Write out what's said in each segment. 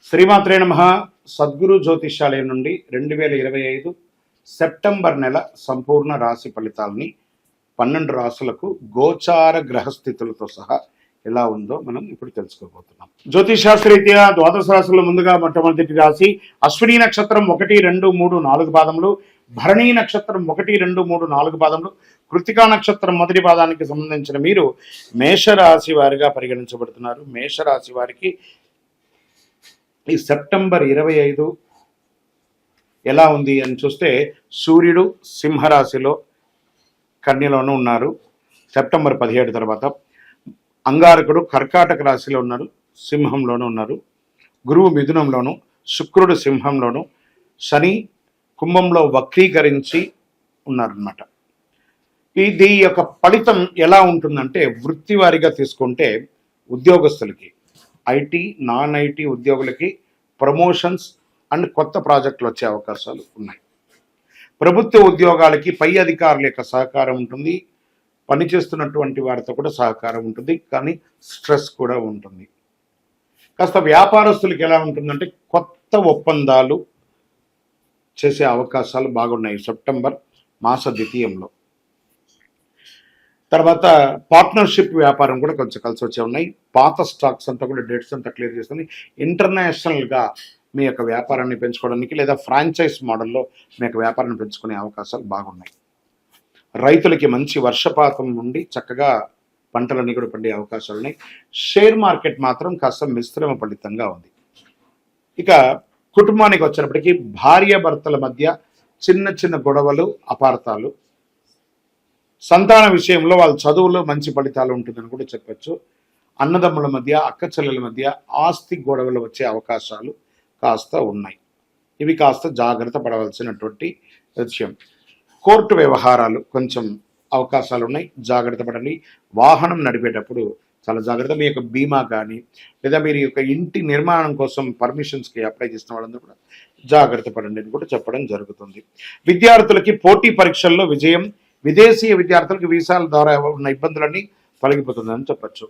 శ్రీమాత్రే నమః. సద్గురు జ్యోతిష్యాలయం నుండి 2025 సెప్టెంబర్ నెల సంపూర్ణ రాశి ఫలితాలని 12 రాశులకు గోచార గ్రహస్థితులతో సహా ఎలా ఉందో మనం ఇప్పుడు తెలుసుకోబోతున్నాం. జ్యోతిషాస్త్రరీత్యా ద్వాదశ రాశుల్లో ముందుగా మొట్టమొదటి రాశి అశ్విని నక్షత్రం 1, 2, 3, 4 పాదములు, భరణీ నక్షత్రం 1, 2, 3, 4 పాదములు, కృతికా నక్షత్రం మొదటి పాదానికి సంబంధించిన మీరు మేషరాశి వారిగా పరిగణించబడుతున్నారు. మేషరాశి వారికి ఈ సెప్టెంబర్ 25 ఎలా ఉంది అని చూస్తే సూర్యుడు సింహరాశిలో కన్యలోనూ ఉన్నారు. సెప్టెంబర్ 17 తర్వాత అంగారకుడు కర్కాటక రాశిలో ఉన్నారు, సింహంలోనూ ఉన్నారు. గురువు మిథునంలోను, శుక్రుడు సింహంలోను, శని కుంభంలో వక్రీకరించి ఉన్నారన్నమాట. ఇది యొక్క ఫలితం ఎలా ఉంటుందంటే వృత్తి వారిగా తీసుకుంటే ఉద్యోగస్తులకి, ఐటీ నాన్ ఐటీ ఉద్యోగులకి ప్రమోషన్స్ అండ్ కొత్త ప్రాజెక్టులు వచ్చే అవకాశాలు ఉన్నాయి. ప్రభుత్వ ఉద్యోగాలకి పై అధికారుల యొక్క సహకారం ఉంటుంది, పనిచేస్తున్నటువంటి వారితో కూడా సహకారం ఉంటుంది, కానీ స్ట్రెస్ కూడా ఉంటుంది. కాస్త వ్యాపారస్తులకి ఎలా ఉంటుందంటే కొత్త ఒప్పందాలు చేసే అవకాశాలు బాగున్నాయి సెప్టెంబర్ మాస ద్వితీయంలో. తర్వాత పార్ట్నర్షిప్ వ్యాపారం కూడా కొంచెం కలిసి వచ్చే ఉన్నాయి. పాత స్టాక్స్ అంతా కూడా డేట్స్ అంతా క్లియర్ చేసుకుని ఇంటర్నేషనల్గా మీ యొక్క వ్యాపారాన్ని పెంచుకోవడానికి లేదా ఫ్రాంచైజ్ మోడల్లో మీ యొక్క వ్యాపారాన్ని పెంచుకునే అవకాశాలు బాగున్నాయి. రైతులకి మంచి వర్షపాతం ఉండి చక్కగా పంటలన్నీ కూడా పండే అవకాశాలు ఉన్నాయి. షేర్ మార్కెట్ మాత్రం కాస్త మిశ్రమ ఫలితంగా ఉంది. ఇక కుటుంబానికి వచ్చినప్పటికీ భార్యాభర్తల మధ్య చిన్న చిన్న గొడవలు, అపార్థాలు, సంతాన విషయంలో వాళ్ళ చదువులో మంచి ఫలితాలు ఉంటుందని కూడా చెప్పచ్చు. అన్నదమ్ముల మధ్య, అక్క చెల్లెల మధ్య ఆస్తి గొడవలు వచ్చే అవకాశాలు కాస్త ఉన్నాయి. ఇవి కాస్త జాగ్రత్త పడవలసినటువంటి విషయం. కోర్టు వ్యవహారాలు కొంచెం అవకాశాలు ఉన్నాయి, జాగ్రత్త పడండి. వాహనం నడిపేటప్పుడు చాలా జాగ్రత్త. మీ యొక్క బీమా కానీ లేదా మీరు యొక్క ఇంటి నిర్మాణం కోసం పర్మిషన్స్కి అప్లై చేసిన వాళ్ళందరూ కూడా జాగ్రత్త పడండి అని కూడా చెప్పడం జరుగుతుంది. విద్యార్థులకి పోటీ పరీక్షల్లో విజయం, విదేశీయ విద్యార్థులకు వీసాల ద్వారా ఉన్న ఇబ్బందులన్నీ తొలగిపోతుందని చెప్పచ్చు.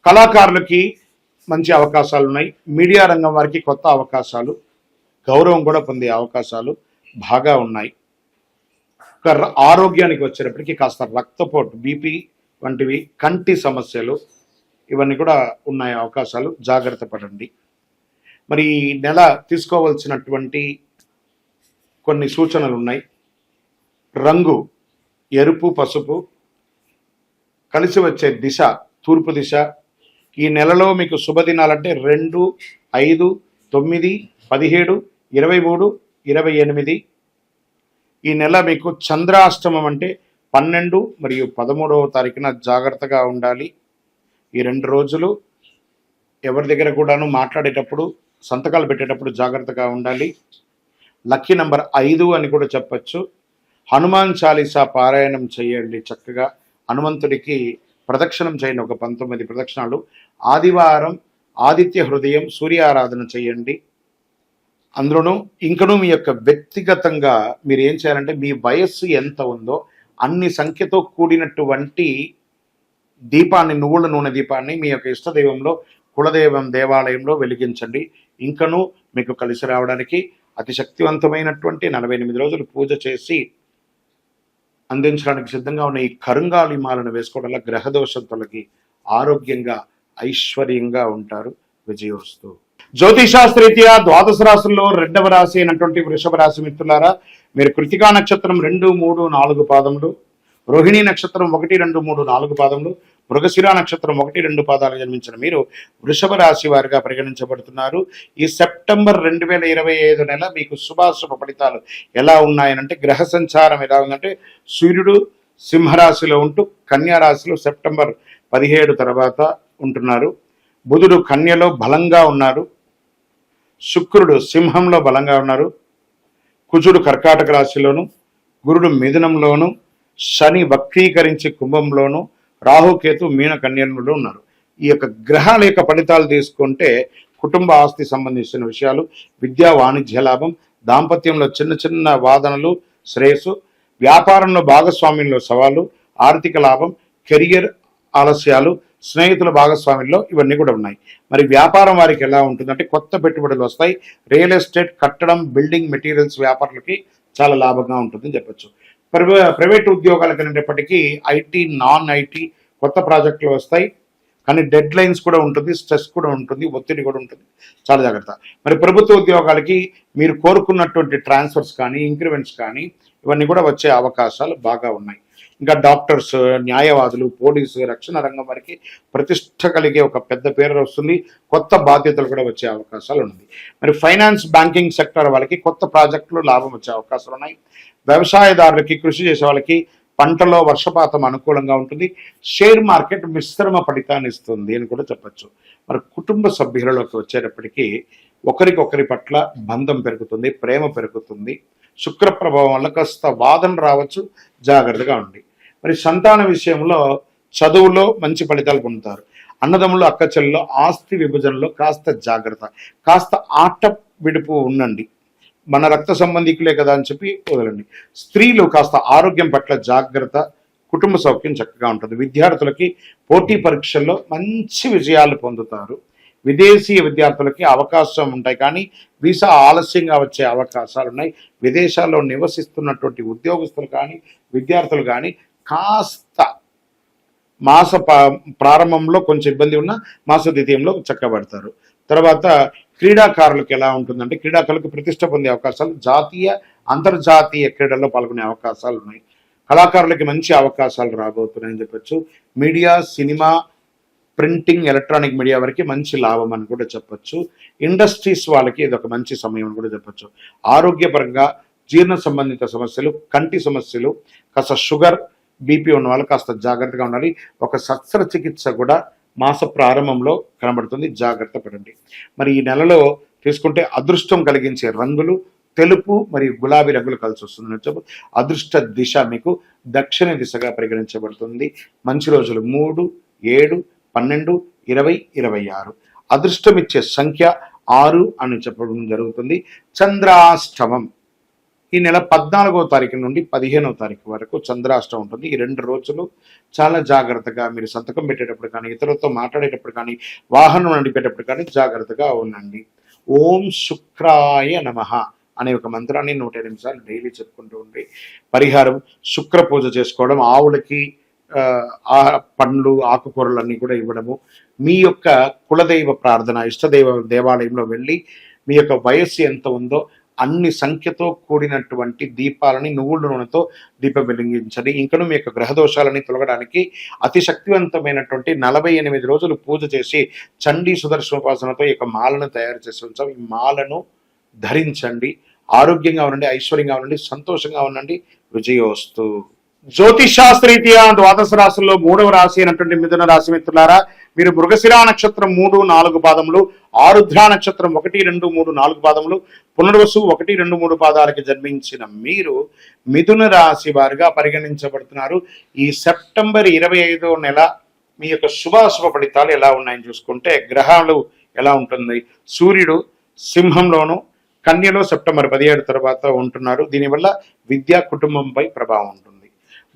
కళాకారులకి మంచి అవకాశాలు ఉన్నాయి. మీడియా రంగం వారికి కొత్త అవకాశాలు, గౌరవం కూడా పొందే అవకాశాలు బాగా ఉన్నాయి. ఆరోగ్యానికి వచ్చేటప్పటికి కాస్త రక్తపోటు, బీపీ వంటివి, కంటి సమస్యలు ఇవన్నీ కూడా ఉన్నాయి అవకాశాలు, జాగ్రత్త పడండి. మరి ఈ నెల తీసుకోవాల్సినటువంటి కొన్ని సూచనలు ఉన్నాయి. రంగు ఎరుపు, పసుపు, కలిసి వచ్చే దిశ తూర్పు దిశ. ఈ నెలలో మీకు శుభదినాలంటే 2, 5, 9, 17, 23, 28. ఈ నెల మీకు చంద్రాష్టమం అంటే 12 మరియు 13వ తారీఖున జాగ్రత్తగా ఉండాలి. ఈ 2 రోజులు ఎవరి దగ్గర కూడాను మాట్లాడేటప్పుడు, సంతకాలు పెట్టేటప్పుడు జాగ్రత్తగా ఉండాలి. లక్కీ నంబర్ 5 అని కూడా చెప్పచ్చు. హనుమాన్ చాలీసా పారాయణం చేయండి. చక్కగా హనుమంతుడికి ప్రదక్షిణం చేయండి, ఒక 19 ప్రదక్షిణాలు. ఆదివారం ఆదిత్య హృదయం సూర్యారాధన చేయండి. అందులోనూ ఇంకనూ మీ యొక్క వ్యక్తిగతంగా మీరు ఏం చేయాలంటే మీ వయస్సు ఎంత ఉందో అన్ని సంఖ్యతో కూడినటువంటి దీపాన్ని, నువ్వుల నూనె దీపాన్ని మీ యొక్క ఇష్టదైవంలో, కులదైవం దేవాలయంలో వెలిగించండి. ఇంకనూ మీకు కలిసి రావడానికి అతి శక్తివంతమైనటువంటి 48 రోజులు పూజ చేసి అందించడానికి సిద్ధంగా ఉన్న ఈ కరుంగాలి మాలను వేసుకోవడం వల్ల గ్రహదోషం తొలగి ఆరోగ్యంగా, ఐశ్వర్యంగా ఉంటారు. విజయోస్తు. జ్యోతిషాస్త్రరీత్యా ద్వాదశ రాశుల్లో 2వ రాశి అయినటువంటి వృషభ రాశి మిత్రులారా, మీరు కృతికా నక్షత్రం 2, 3, 4 పాదములు, రోహిణీ నక్షత్రం 1, 2, 3, 4 పాదములు, మృగశిర నక్షత్రం 1, 2 పాదాలు జన్మించిన మీరు వృషభ రాశి వారిగా పరిగణించబడుతున్నారు. ఈ సెప్టెంబర్ 2025 నెల మీకు శుభాశుభ ఫలితాలు ఎలా ఉన్నాయనంటే గ్రహ సంచారం ఎలా ఉందంటే సూర్యుడు సింహరాశిలో ఉంటూ కన్యా రాశిలో సెప్టెంబర్ 17 తర్వాత ఉంటున్నారు. బుధుడు కన్యలో బలంగా ఉన్నారు. శుక్రుడు సింహంలో బలంగా ఉన్నారు. కుజుడు కర్కాటక రాశిలోను, గురుడు మిథునంలోను, శని వక్రీకరించి కుంభంలోను, రాహుకేతు మీన కన్యలో ఉన్నారు. ఈ యొక్క గ్రహాల యొక్క ఫలితాలు తీసుకుంటే కుటుంబ ఆస్తి సంబంధించిన విషయాలు, విద్యా వాణిజ్య లాభం, దాంపత్యంలో చిన్న చిన్న వాదనలు, శ్రేయస్సు, వ్యాపారంలో భాగస్వామ్యంలో సవాళ్ళు, ఆర్థిక లాభం, కెరియర్ ఆలస్యాలు, స్నేహితుల భాగస్వామ్యంలో ఇవన్నీ కూడా ఉన్నాయి. మరి వ్యాపారం వారికి ఎలా ఉంటుందంటే కొత్త పెట్టుబడులు వస్తాయి. రియల్ ఎస్టేట్, కట్టడం, బిల్డింగ్ మెటీరియల్స్ వ్యాపారులకి చాలా లాభంగా ఉంటుందని చెప్పొచ్చు. ప్రైవేట్ ఉద్యోగాలకు అనేటప్పటికీ ఐటీ, నాన్ ఐటీ కొత్త ప్రాజెక్టులు వస్తాయి. కానీ డెడ్ లైన్స్ కూడా ఉంటుంది, స్ట్రెస్ కూడా ఉంటుంది, ఒత్తిడి కూడా ఉంటుంది. చాలా జాగ్రత్త. మరి ప్రభుత్వ ఉద్యోగాలకి మీరు కోరుకున్నటువంటి ట్రాన్స్ఫర్స్ కానీ, ఇంక్రిమెంట్స్ కానీ ఇవన్నీ కూడా వచ్చే అవకాశాలు బాగా ఉన్నాయి. ఇంకా డాక్టర్స్, న్యాయవాదులు, పోలీసు, రక్షణ రంగం వారికి ప్రతిష్ట కలిగే ఒక పెద్ద పేరు వస్తుంది. కొత్త బాధ్యతలు కూడా వచ్చే అవకాశాలు ఉంది. మరి ఫైనాన్స్, బ్యాంకింగ్ సెక్టర్ వాళ్ళకి కొత్త ప్రాజెక్టులు లాభం వచ్చే అవకాశాలు ఉన్నాయి. వ్యవసాయదారులకి, కృషి చేసే వాళ్ళకి పంటలో వర్షపాతం అనుకూలంగా ఉంటుంది. షేర్ మార్కెట్ మిశ్రమ ఫలితాన్ని ఇస్తుంది అని కూడా చెప్పచ్చు. మరి కుటుంబ సభ్యులలోకి వచ్చేటప్పటికీ ఒకరికొకరి పట్ల బంధం పెరుగుతుంది, ప్రేమ పెరుగుతుంది. శుక్ర ప్రభావం వల్ల కాస్త వాదన రావచ్చు, జాగ్రత్తగా ఉండి. మరి సంతాన విషయంలో చదువులో మంచి ఫలితాలు పొందుతారు. అన్నదమ్ములు, అక్క చెల్లెల్లో ఆస్తి విభజనలో కాస్త జాగ్రత్త, కాస్త ఆట విడుపు ఉండండి. మన రక్త సంబంధికులే కదా అని చెప్పి వదలండి. స్త్రీలు కాస్త ఆరోగ్యం పట్ల జాగ్రత్త, కుటుంబ సౌఖ్యం చక్కగా ఉంటుంది. విద్యార్థులకి పోటీ పరీక్షల్లో మంచి విజయాలు పొందుతారు. విదేశీయ విద్యార్థులకి అవకాశం ఉంటాయి, కానీ వీసా ఆలస్యంగా వచ్చే అవకాశాలు ఉన్నాయి. విదేశాల్లో నివసిస్తున్నటువంటి ఉద్యోగస్తులు కానీ, విద్యార్థులు కానీ కాస్త మాస ప్రారంభంలో కొంచెం ఇబ్బంది ఉన్న మాస ద్వితీయంలో చక్కబడతారు. తర్వాత క్రీడాకారులకు ఎలా ఉంటుందంటే క్రీడాకారులకు ప్రతిష్ట పొందే అవకాశాలు, జాతీయ, అంతర్జాతీయ క్రీడల్లో పాల్గొనే అవకాశాలు ఉన్నాయి. కళాకారులకి మంచి అవకాశాలు రాబోతున్నాయని చెప్పచ్చు. Media, cinema, printing, electronic media వరకు మంచి లాభం అని కూడా చెప్పచ్చు. ఇండస్ట్రీస్ వాళ్ళకి ఇది ఒక మంచి సమయం అని కూడా చెప్పచ్చు. ఆరోగ్యపరంగా జీర్ణ సంబంధిత సమస్యలు, కంటి సమస్యలు, కాస్త షుగర్, బీపీ ఉన్న వాళ్ళు కాస్త జాగ్రత్తగా ఉండాలి. ఒక శస్త్రచికిత్స కూడా మాస ప్రారంభంలో కనబడుతుంది, జాగ్రత్త పడండి. మరి ఈ నెలలో తీసుకుంటే అదృష్టం కలిగించే రంగులు తెలుపు మరియు గులాబీ రంగులు కలిసి వస్తుంది. అదృష్ట దిశ మీకు దక్షిణ దిశగా పరిగణించబడుతుంది. మంచి రోజులు 3, 7, 12, 20, 26. అదృష్టం ఇచ్చే సంఖ్య 6 అని చెప్పడం జరుగుతుంది. చంద్రాష్టమం ఈ నెల 14వ తారీఖు నుండి 15వ తారీఖు వరకు చంద్రాష్టమం ఉంటుంది. ఈ 2 రోజులు చాలా జాగ్రత్తగా మీరు సంతకం పెట్టేటప్పుడు కానీ, ఇతరులతో మాట్లాడేటప్పుడు కానీ, వాహనం నడిపేటప్పుడు కానీ జాగ్రత్తగా ఉండండి. ఓం శుక్రాయ నమః అనే ఒక మంత్రాన్ని 108 నిమిషాలు డైలీ చెప్పుకుంటూ ఉండి పరిహారం శుక్ర పూజ చేసుకోవడం, ఆవులకి పండ్లు, ఆకుకూరలు అన్నీ కూడా ఇవ్వడము, మీ యొక్క కులదైవ ప్రార్థన, ఇష్టదైవ దేవాలయంలో వెళ్ళి మీ యొక్క వయస్సు ఎంత ఉందో అన్ని సంఖ్యతో కూడినటువంటి దీపాలని నువ్వుల నూనెతో దీపం వెలిగించండి. ఇంకను మీ యొక్క గ్రహదోషాలని తొలగడానికి అతి శక్తివంతమైనటువంటి 48 రోజులు పూజ చేసి చండీ సుదర్శనోపాసనతో ఈ యొక్క మాలను తయారు చేసి ఉంచాం. ఈ మాలను ధరించండి. ఆరోగ్యంగా ఉండండి, ఐశ్వర్యంగా ఉండండి, సంతోషంగా ఉండండి. విజయోస్తు. జ్యోతిషాస్త్రరీత్యా ద్వాదశ రాశుల్లో 3వ రాశి అయినటువంటి మిథున రాశి మిత్రులారా, మీరు మృగశిరా నక్షత్రం 3, 4 పాదములు, ఆరుద్ర నక్షత్రం 1, 2, 3, 4 పాదములు, పునర్వసు 1, 2, 3 పాదాలకి జన్మించిన మీరు మిథున రాశి వారిగా పరిగణించబడుతున్నారు. ఈ సెప్టెంబర్ 25వ నెల మీ యొక్క శుభాశుభ ఫలితాలు ఎలా ఉన్నాయని చూసుకుంటే గ్రహాలు ఎలా ఉంటుంది. సూర్యుడు సింహంలోను, కన్యలో సెప్టెంబర్ 17 తర్వాత ఉంటున్నారు. దీనివల్ల విద్యా కుటుంబంపై ప్రభావం ఉంటుంది.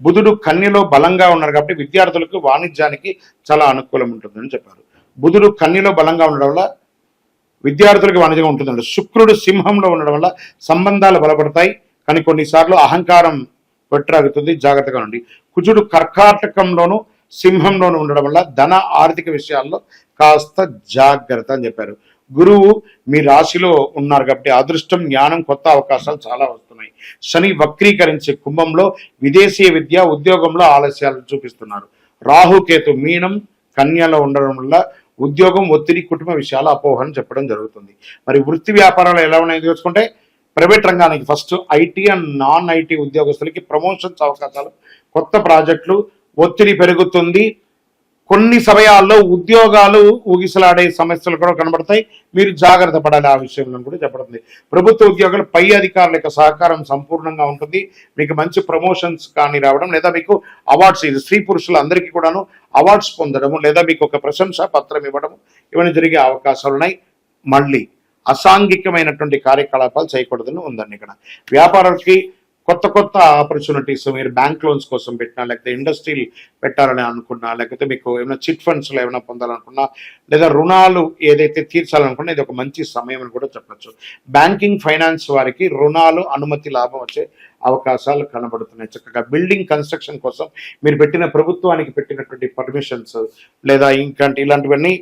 బుధుడు కన్యలో బలంగా ఉన్నారు కాబట్టి విద్యార్థులకు, వాణిజ్యానికి చాలా అనుకూలం ఉంటుందని చెప్పారు. బుధుడు కన్యలో బలంగా ఉండడం వల్ల విద్యార్థులకు వాణిజ్యం ఉంటుందండి. శుక్రుడు సింహంలో ఉండడం వల్ల సంబంధాలు బలపడతాయి, కానీ కొన్నిసార్లు అహంకారం వెట్రాగుతుంది, జాగ్రత్తగా ఉండండి. కుజుడు కర్కాటకంలోను, సింహంలోను ఉండడం వల్ల ధన, ఆర్థిక విషయాల్లో కాస్త జాగ్రత్త అని చెప్పారు. గురువు మీ రాశిలో ఉన్నారు కాబట్టి అదృష్టం, జ్ఞానం, కొత్త అవకాశాలు చాలా వస్తున్నాయి. శని వక్రీకరించే కుంభంలో విదేశీయ విద్య, ఉద్యోగంలో ఆలస్యాలు చూపిస్తున్నారు. రాహుకేతు మీనం, కన్యలో ఉండడం వల్ల ఉద్యోగం, ఒత్తిడి, కుటుంబ విషయాలు అపోహని చెప్పడం జరుగుతుంది. మరి వృత్తి వ్యాపారాలు ఎలా ఉన్నాయో చూసుకుంటే ప్రైవేట్ రంగానికి first IT and non IT ఉద్యోగస్తులకి ప్రమోషన్స్ అవకాశాలు, కొత్త ప్రాజెక్టులు, ఒత్తిడి పెరుగుతుంది. కొన్ని సమయాల్లో ఉద్యోగాలు ఊగిసలాడే సమస్యలు కూడా కనబడతాయి. మీరు జాగ్రత్త పడాలి ఆ విషయంలో కూడా చెప్పబడుతుంది. ప్రభుత్వ ఉద్యోగులు పై అధికారుల యొక్క సహకారం సంపూర్ణంగా ఉంటుంది. మీకు మంచి ప్రమోషన్స్ కానీ రావడం, లేదా మీకు అవార్డ్స్, ఇది స్త్రీ పురుషులు అందరికీ కూడాను అవార్డ్స్ పొందడము, లేదా మీకు ఒక ప్రశంసా పత్రం ఇవ్వడం, ఇవన్నీ జరిగే అవకాశాలు ఉన్నాయి. మళ్ళీ అసాంఘికమైనటువంటి కార్యకలాపాలు చేయకూడదని ఉందండి. ఇక్కడ వ్యాపారాలకి కొత్త కొత్త ఆపర్చునిటీస్ మీరు బ్యాంక్ లోన్స్ కోసం పెట్టినా, లేకపోతే ఇండస్ట్రీ పెట్టాలని అనుకున్నా, లేకపోతే మీకు ఏమైనా చిట్ ఫండ్స్లో ఏమైనా పొందాలనుకున్నా, లేదా రుణాలు ఏదైతే తీర్చాలనుకున్నా ఇది ఒక మంచి సమయం అని కూడా చెప్పచ్చు. బ్యాంకింగ్ ఫైనాన్స్ వారికి రుణాలు అనుమతి లాభం వచ్చే అవకాశాలు కనబడుతున్నాయి. చక్కగా బిల్డింగ్ కన్స్ట్రక్షన్ కోసం మీరు పెట్టిన ప్రభుత్వానికి పెట్టినటువంటి పర్మిషన్స్ లేదా ఇలాంటివన్నీ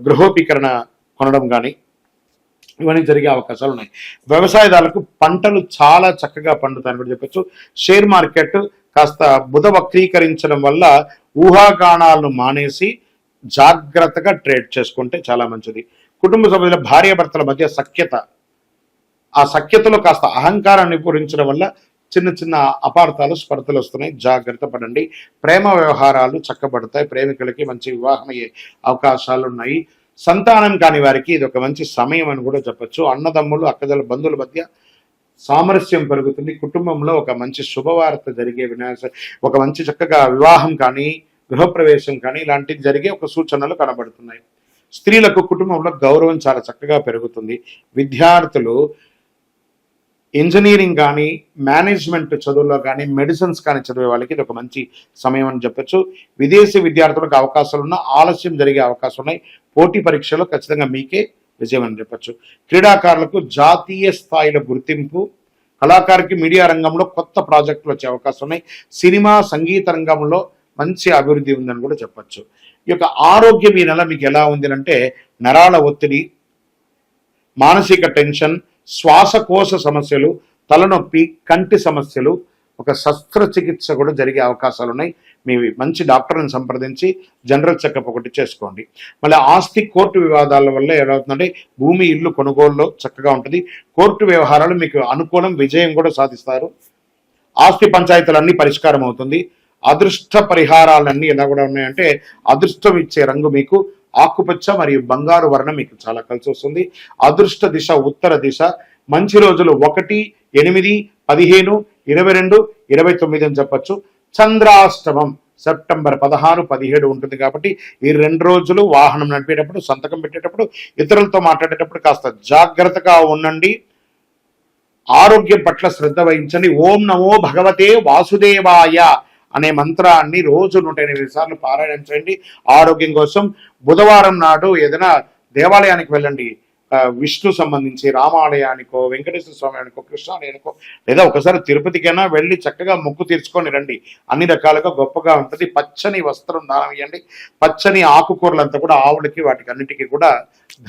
గృహోపీకరణ కొనడం కానీ ఇవన్నీ జరిగే అవకాశాలు ఉన్నాయి. వ్యవసాయదారులకు పంటలు చాలా చక్కగా పండుతాయని కూడా చెప్పచ్చు. షేర్ మార్కెట్ కాస్త బుధ వక్రీకరించడం వల్ల ఊహాగానాలను మానేసి జాగ్రత్తగా ట్రేడ్ చేసుకుంటే చాలా మంచిది. కుటుంబ సభ్యుల భార్యాభర్తల మధ్య సఖ్యత, ఆ సఖ్యతలో కాస్త అహంకారాన్ని పూరించడం వల్ల చిన్న చిన్న అపార్థాలు స్పర్ధలు వస్తున్నాయి, జాగ్రత్త పడండి. ప్రేమ వ్యవహారాలు చక్కబడతాయి, ప్రేమికులకి మంచి వివాహం అయ్యే అవకాశాలు ఉన్నాయి. సంతానం కాని వారికి ఇది ఒక మంచి సమయం అని కూడా చెప్పచ్చు. అన్నదమ్ములు అక్కదల బంధువుల మధ్య సామరస్యం పెరుగుతుంది. కుటుంబంలో ఒక మంచి శుభవార్త జరిగే ఒక మంచి చక్కగా వివాహం కానీ గృహప్రవేశం కానీ ఇలాంటివి జరిగే ఒక సూచనలు కనబడుతున్నాయి. స్త్రీలకు కుటుంబంలో గౌరవం చాలా చక్కగా పెరుగుతుంది. విద్యార్థులు ఇంజనీరింగ్ కానీ మేనేజ్మెంట్ చదువుల్లో కానీ మెడిసిన్స్ కానీ చదివే వాళ్ళకి ఇది ఒక మంచి సమయం అని చెప్పచ్చు. విదేశీ విద్యార్థులకు అవకాశాలు ఉన్న ఆలస్యం జరిగే అవకాశం ఉన్నాయి. పోటీ పరీక్షలో ఖచ్చితంగా మీకే విజయం అని చెప్పచ్చు. క్రీడాకారులకు జాతీయ స్థాయిలో గుర్తింపు, కళాకారుకి మీడియా రంగంలో కొత్త ప్రాజెక్టులు వచ్చే అవకాశం ఉన్నాయి. సినిమా సంగీత రంగంలో మంచి అభివృద్ధి ఉందని కూడా చెప్పచ్చు. ఈ యొక్క ఆరోగ్యం ఈ నెల మీకు ఎలా ఉంది అంటే నరాల ఒత్తిడి, మానసిక టెన్షన్, శ్వాసకోశ సమస్యలు, తలనొప్పి, కంటి సమస్యలు, ఒక శస్త్రచికిత్స కూడా జరిగే అవకాశాలు ఉన్నాయి. మీ మంచి డాక్టర్ని సంప్రదించి జనరల్ చెకప్ ఒకటి చేసుకోండి. మళ్ళీ ఆస్తి కోర్టు వివాదాల వల్ల ఏమవుతుందంటే భూమి ఇల్లు కొనుగోలులో చక్కగా ఉంటుంది. కోర్టు వ్యవహారాలు మీకు అనుకూలం, విజయం కూడా సాధిస్తారు. ఆస్తి పంచాయతీలన్నీ పరిష్కారం అవుతుంది. అదృష్ట పరిహారాలన్నీ ఎలా కూడా ఉన్నాయంటే అదృష్టం ఇచ్చే రంగు మీకు ఆకుపచ్చ మరియు బంగారు వర్ణం మీకు చాలా కలిసి వస్తుంది. అదృష్ట దిశ ఉత్తర దిశ. మంచి రోజులు 1, 8, 15, 22, 29 అని చెప్పచ్చు. చంద్రాష్టమం సెప్టెంబర్ 16, 17 ఉంటుంది కాబట్టి ఈ 2 రోజులు వాహనం నడిపేటప్పుడు, సంతకం పెట్టేటప్పుడు, ఇతరులతో మాట్లాడేటప్పుడు కాస్త జాగ్రత్తగా ఉండండి. ఆరోగ్యం పట్ల శ్రద్ధ వహించండి. ఓం నమో భగవతే వాసుదేవాయ అనే మంత్రాన్ని రోజు 108 సార్లు పారాయణం చేయండి ఆరోగ్యం కోసం. బుధవారం నాడు ఏదైనా దేవాలయానికి వెళ్ళండి, విష్ణు సంబంధించి రామాలయానికో, వెంకటేశ్వర స్వామి అనుకో, కృష్ణాలయానికో, లేదా ఒకసారి తిరుపతికైనా వెళ్ళి చక్కగా మొక్కు తీర్చుకొని రండి. అన్ని రకాలుగా గొప్పగా ఉంటుంది. పచ్చని వస్త్రం దానం ఇవ్వండి. పచ్చని ఆకుకూరలంతా కూడా ఆవులకి వాటికి అన్నిటికీ కూడా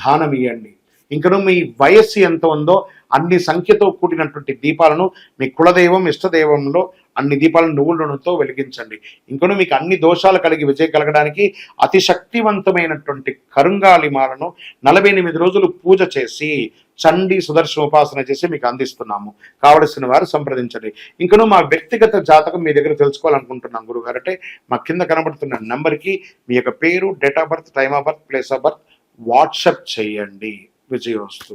దానం ఇవ్వండి. ఇంకను మీ వయస్సు ఎంత ఉందో అన్ని సంఖ్యతో కూడినటువంటి దీపాలను మీ కులదైవం ఇష్టదైవంలో అన్ని దీపాలను నువ్వుల నూనెతో వెలిగించండి. ఇంకను మీకు అన్ని దోషాలు కలిగి విజయం కలగడానికి అతి శక్తివంతమైనటువంటి కరుంగాలిమాలను 48 రోజులు పూజ చేసి చండీ సుదర్శన ఉపాసన చేసి మీకు అందిస్తున్నాము. కావలసిన వారు సంప్రదించండి. ఇంకను మా వ్యక్తిగత జాతకం మీ దగ్గర తెలుసుకోవాలనుకుంటున్నాం గురుగారు అంటే మా కింద కనబడుతున్న నెంబర్కి మీ యొక్క పేరు, date of birth, time of birth, place of birth WhatsApp చేయండి. విజయోస్తు.